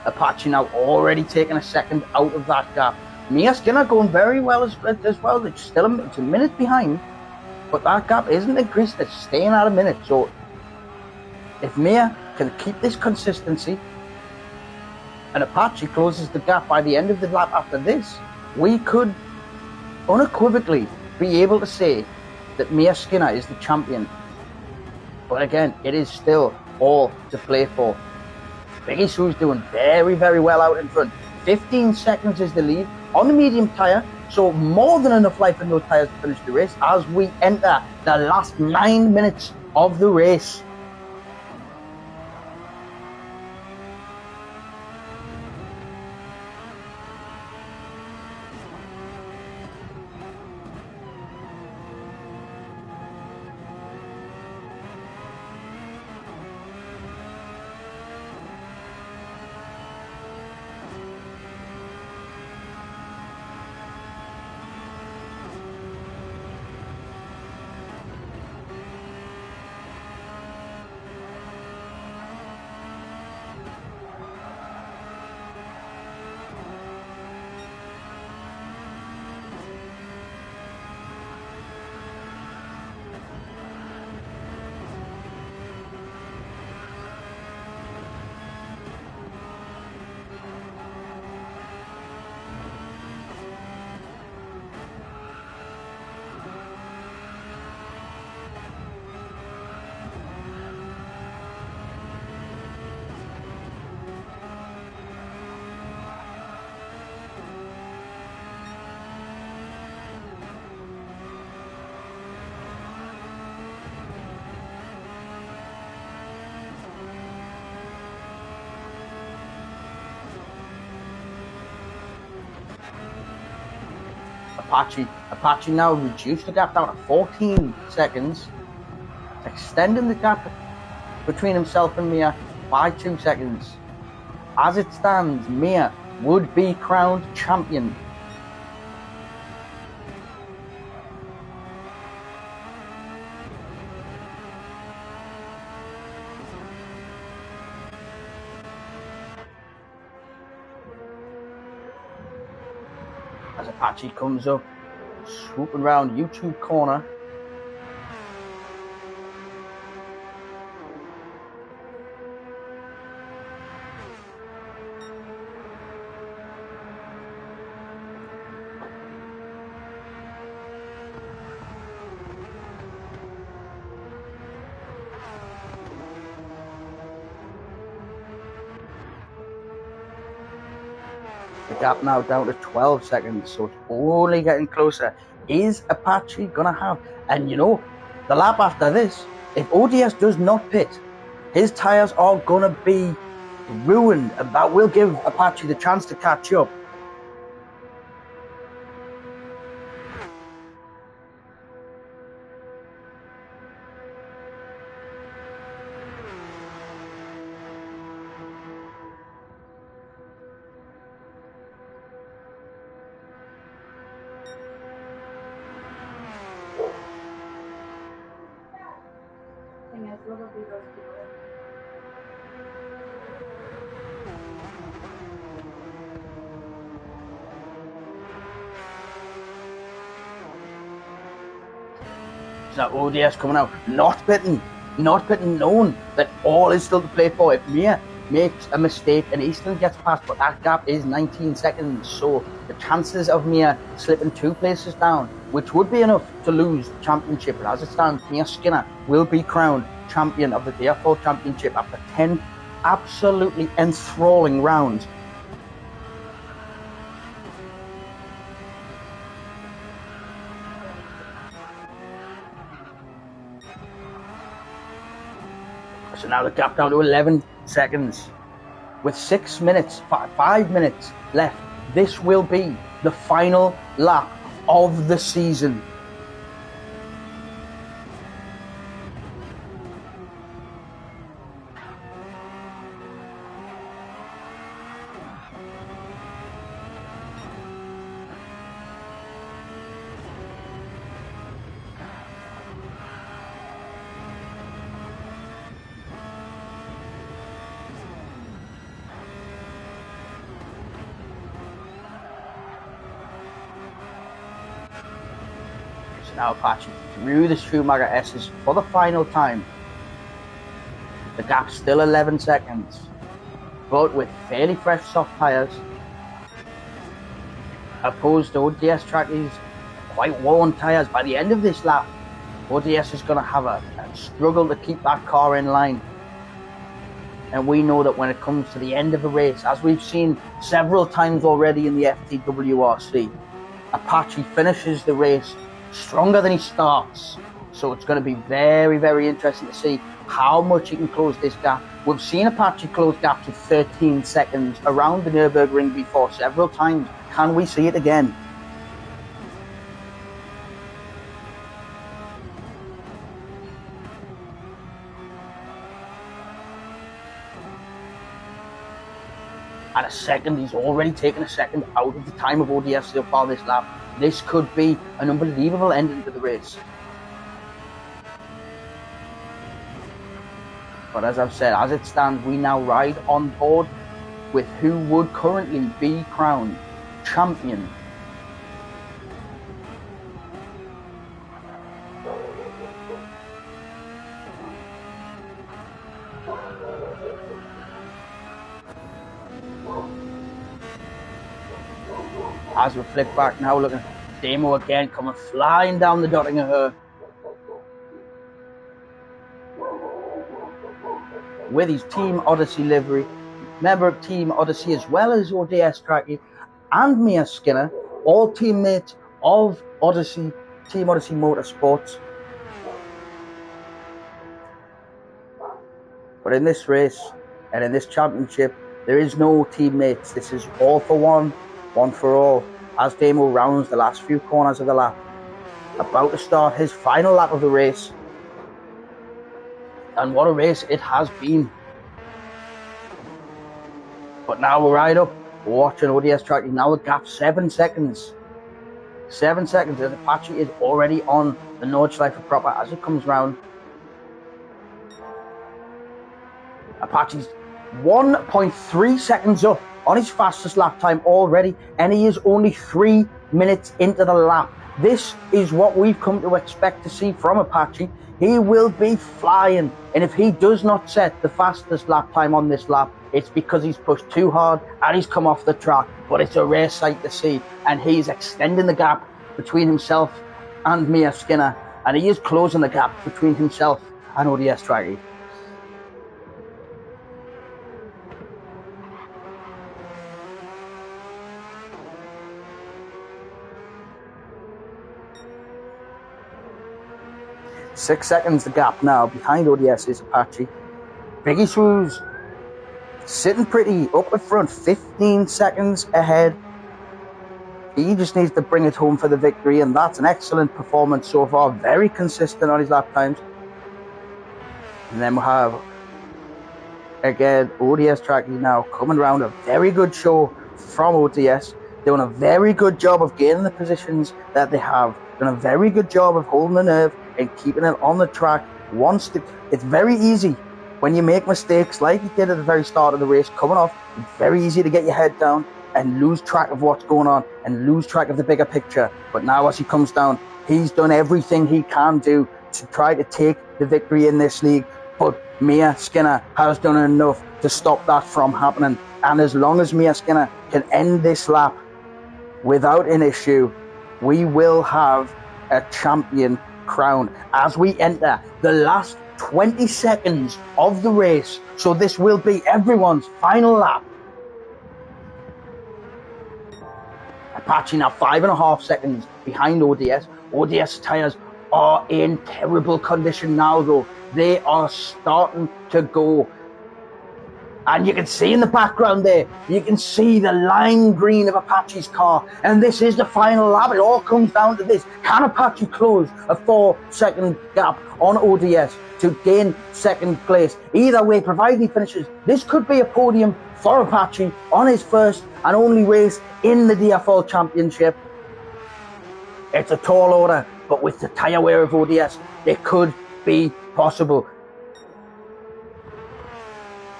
Apache now already taking a second out of that gap. Mia Skinner going very well as well. It's still it's a minute behind, but that gap isn't increased. It's staying at a minute. So if Mia can keep this consistency and Apache closes the gap by the end of the lap after this, we could unequivocally be able to say that Mia Skinner is the champion. But again, it is still all to play for. Biggie Sue's doing very, very well out in front. 15 seconds is the lead on the medium tyre, so more than enough life in those tyres to finish the race as we enter the last 9 minutes of the race. Apache now reduced the gap down to 14 seconds, extending the gap between himself and Mia by 2 seconds. As it stands, Mia would be crowned champion. As Apache comes up, swooping around YouTube corner. The gap now down to 12 seconds, so it's only getting closer. Is Apache going to have, and you know, the lap after this, if ODS does not pit, his tyres are going to be ruined, and that will give Apache the chance to catch up. So ODS coming out, not betting, knowing that all is still to play for. If Mir makes a mistake and he still gets past, but that gap is 19 seconds, so the chances of Mir slipping 2 places down, which would be enough to lose the championship, but as it stands, Mir Skinner will be crowned champion of the DIAFOL championship after 10 absolutely enthralling rounds. So now the gap down to 11 seconds. With 6 minutes, 5 minutes left, this will be the final lap of the season. Now Apache through the Schumacher S's for the final time. The gap's still 11 seconds, but with fairly fresh soft tyres, opposed to ODS Tracky's quite worn tyres. By the end of this lap, ODS is going to have a struggle to keep that car in line. And we know that when it comes to the end of a race, as we've seen several times already in the FTWRC, Apache finishes the race stronger than he starts. So it's going to be very, very interesting to see how much he can close this gap. We've seen Apache close gaps of 13 seconds around the Nürburgring before several times. Can we see it again? At a second, he's already taken a second out of the time of ODS so far this lap. This could be an unbelievable ending to the race. But as I've said, as it stands, we now ride on board with who would currently be crowned champion. As we flick back now, looking at Demo again, coming flying down the Dottinger with his Team Odyssey livery, member of Team Odyssey as well as ODS Tracky and Mir Skinner, all teammates of Odyssey, Team Odyssey Motorsports. But in this race and in this championship, there is no teammates. This is all for one for all. As Demo rounds the last few corners of the lap, about to start his final lap of the race. And what a race it has been. But now we're right up, watching ODS Tracky. Now the gap 7 seconds. 7 seconds as Apache is already on the Nordschleife proper as it comes round. Apache's 1.3 seconds up on his fastest lap time already, and he is only 3 minutes into the lap. This is what we've come to expect to see from Apache. He will be flying, and if he does not set the fastest lap time on this lap, it's because he's pushed too hard and he's come off the track. But it's a rare sight to see, and he's extending the gap between himself and Mir Skinner, and he is closing the gap between himself and ODS Tracky. Six seconds the gap now behind ODS is Apache. Biggie Swooze sitting pretty up at front, 15 seconds ahead. He just needs to bring it home for the victory, and that's an excellent performance so far. Very consistent on his lap times. And then we'll have, again, ODS Tracky now coming around. A very good show from ODS. Doing a very good job of gaining the positions that they have. Doing a very good job of holding the nerve and keeping it on the track. It's very easy when you make mistakes like he did at the very start of the race coming off. It's very easy to get your head down and lose track of what's going on and lose track of the bigger picture. But now as he comes down, he's done everything he can do to try to take the victory in this league. But Mia Skinner has done enough to stop that from happening. And as long as Mia Skinner can end this lap without an issue, we will have a champion crowned as we enter the last 20 seconds of the race. So this will be everyone's final lap. Apache now 5.5 seconds behind ODS. ODS tyres are in terrible condition now though. They are starting to go. And you can see in the background there, you can see the lime green of Apache's car. And this is the final lap. It all comes down to this. Can Apache close a 4-second gap on ODS to gain second place? Either way, provided he finishes, this could be a podium for Apache on his first and only race in the DIAFOL Championship. It's a tall order, but with the tyre wear of ODS, it could be possible.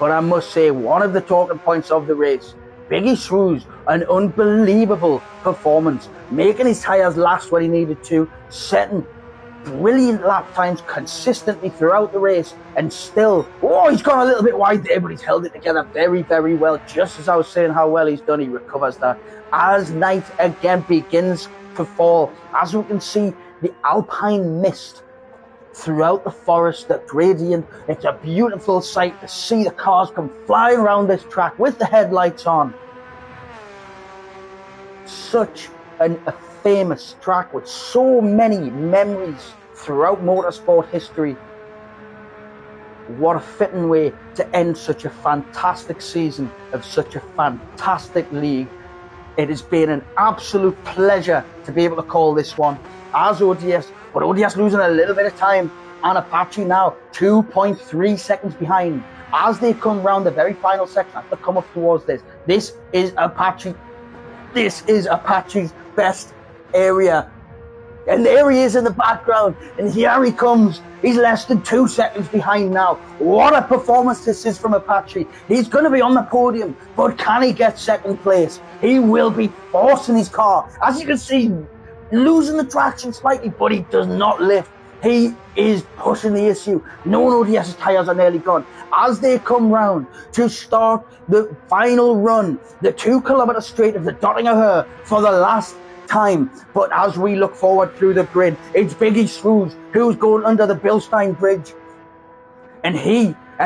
But I must say, one of the talking points of the race, Biggie Shrews, an unbelievable performance, making his tyres last when he needed to, setting brilliant lap times consistently throughout the race, and still, he's gone a little bit wide there, but he's held it together very, very well. Just as I was saying how well he's done, he recovers that. As night again begins to fall, as we can see, the alpine mist throughout the forest, the gradient. It's a beautiful sight to see the cars come flying around this track with the headlights on. Such a famous track with so many memories throughout motorsport history. What a fitting way to end such a fantastic season of such a fantastic league. It has been an absolute pleasure to be able to call this one as ODS, but ODS losing a little bit of time, and Apache now 2.3 seconds behind as they come round the very final section, as they come up towards this. This is Apache's best area. And there he is in the background, and here he comes. He's less than 2 seconds behind now. What a performance this is from Apache. He's going to be on the podium, but can he get second place? He will be forcing his car. As you can see, losing the traction slightly, but he does not lift. He is pushing the issue. No ODS tyres are nearly gone. As they come round to start the final run, the 2-kilometre straight of the Dottinger for the last time. But as we look forward through the grid, it's Biggie Shrews who's going under the Bilstein Bridge. And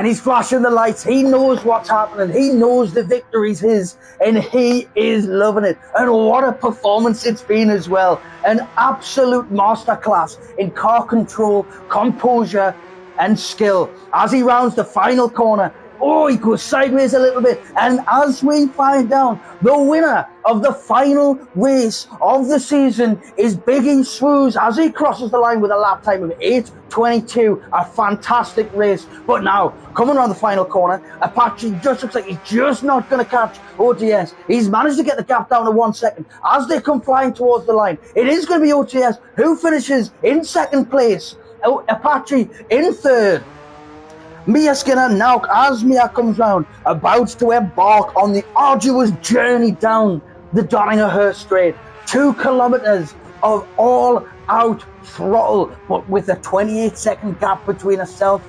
he's flashing the lights. He knows what's happening. He knows the victory's his. And he is loving it. And what a performance it's been as well. An absolute masterclass in car control, composure, and skill. As he rounds the final corner, he goes sideways a little bit. And as we find out, the winner of the final race of the season is Biggie Shrews as he crosses the line with a lap time of 8:22. A fantastic race. But now, coming around the final corner, Apache just looks like he's just not going to catch ODS. He's managed to get the gap down to 1 second. As they come flying towards the line, it is going to be ODS who finishes in second place. Apache in third. Mia Skinner now, as Mia comes round, about to embark on the arduous journey down the Dottinger straight. 2 kilometres of all-out throttle, but with a 28-second gap between herself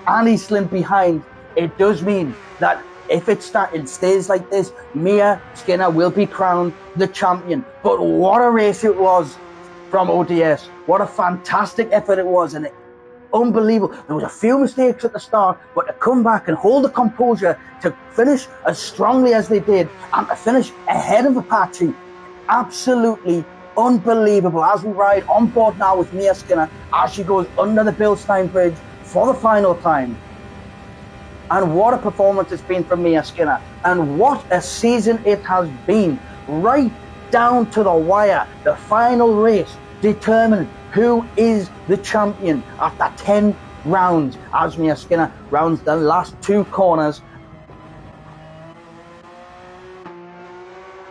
and Eastland behind. It does mean that if it stays like this, Mia Skinner will be crowned the champion. But what a race it was from ODS. What a fantastic effort it was, and unbelievable. There was a few mistakes at the start, but to come back and hold the composure to finish as strongly as they did and to finish ahead of Apache, absolutely unbelievable. As we ride on board now with Mia Skinner as she goes under the Bilstein Bridge for the final time. And what a performance it's been from Mia Skinner, and what a season it has been, right down to the wire. The final race determined who is the champion after 10 rounds as Mia Skinner rounds the last 2 corners.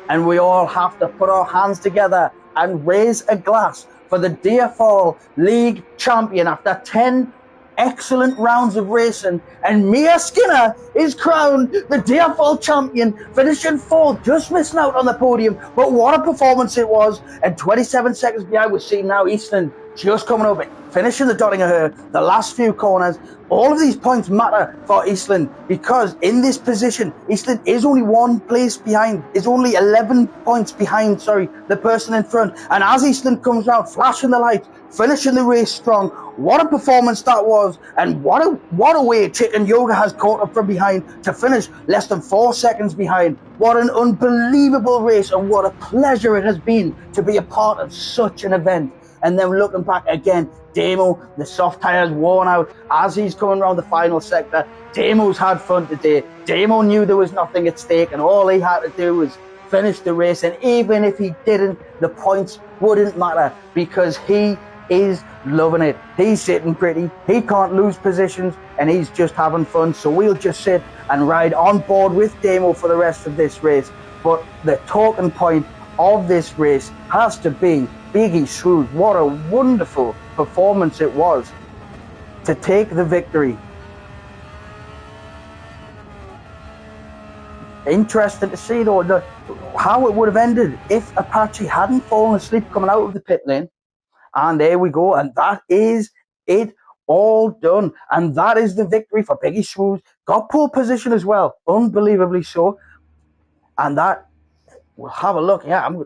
And we all have to put our hands together and raise a glass for the DIAFOL League champion after 10 excellent rounds of racing, and Mia Skinner is crowned the DIAFOL champion, finishing fourth, just missing out on the podium. But what a performance it was! And 27 seconds behind, we're seeing now Eastland just coming over, finishing the dotting of her, the last few corners. All of these points matter for Eastland because in this position, Eastland is only one place behind, is only 11 points behind, the person in front. And as Eastland comes round, flashing the lights, finishing the race strong, what a performance that was, and what a way Chicken Yoga has caught up from behind to finish less than 4 seconds behind. What an unbelievable race, and what a pleasure it has been to be a part of such an event. And then looking back again, Damo, the soft tyres worn out as he's coming around the final sector. Damo's had fun today. Damo knew there was nothing at stake, and all he had to do was finish the race. And even if he didn't, the points wouldn't matter because he is loving it. He's sitting pretty. He can't lose positions, and he's just having fun. So we'll just sit and ride on board with Damo for the rest of this race. But the talking point of this race has to be Biggie Shrews. What a wonderful performance it was to take the victory. Interesting to see though how it would have ended if Apache hadn't fallen asleep coming out of the pit lane. And there we go, and that is it all done. And that is the victory for Biggie Shrews. Got pole position as well, unbelievably so. And that, we'll have a look. Yeah, I'm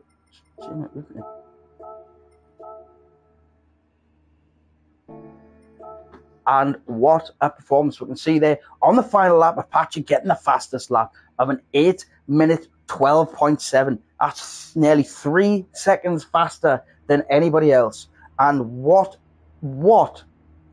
and what a performance. We can see there on the final lap, Apache getting the fastest lap of an 8-minute 12.7. That's nearly 3 seconds faster than anybody else. And what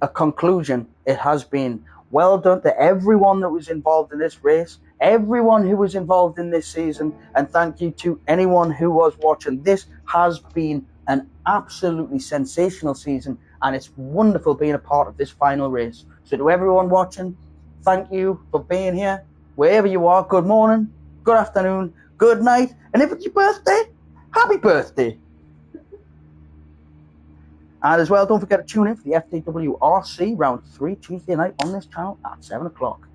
a conclusion it has been. Well done to everyone that was involved in this race, everyone who was involved in this season, and thank you to anyone who was watching. This has been an absolutely sensational season, and it's wonderful being a part of this final race. So to everyone watching, thank you for being here. Wherever you are, good morning, good afternoon, good night, and if it's your birthday, happy birthday. And as well, don't forget to tune in for the FDWRC Round 3 Tuesday night on this channel at 7 o'clock.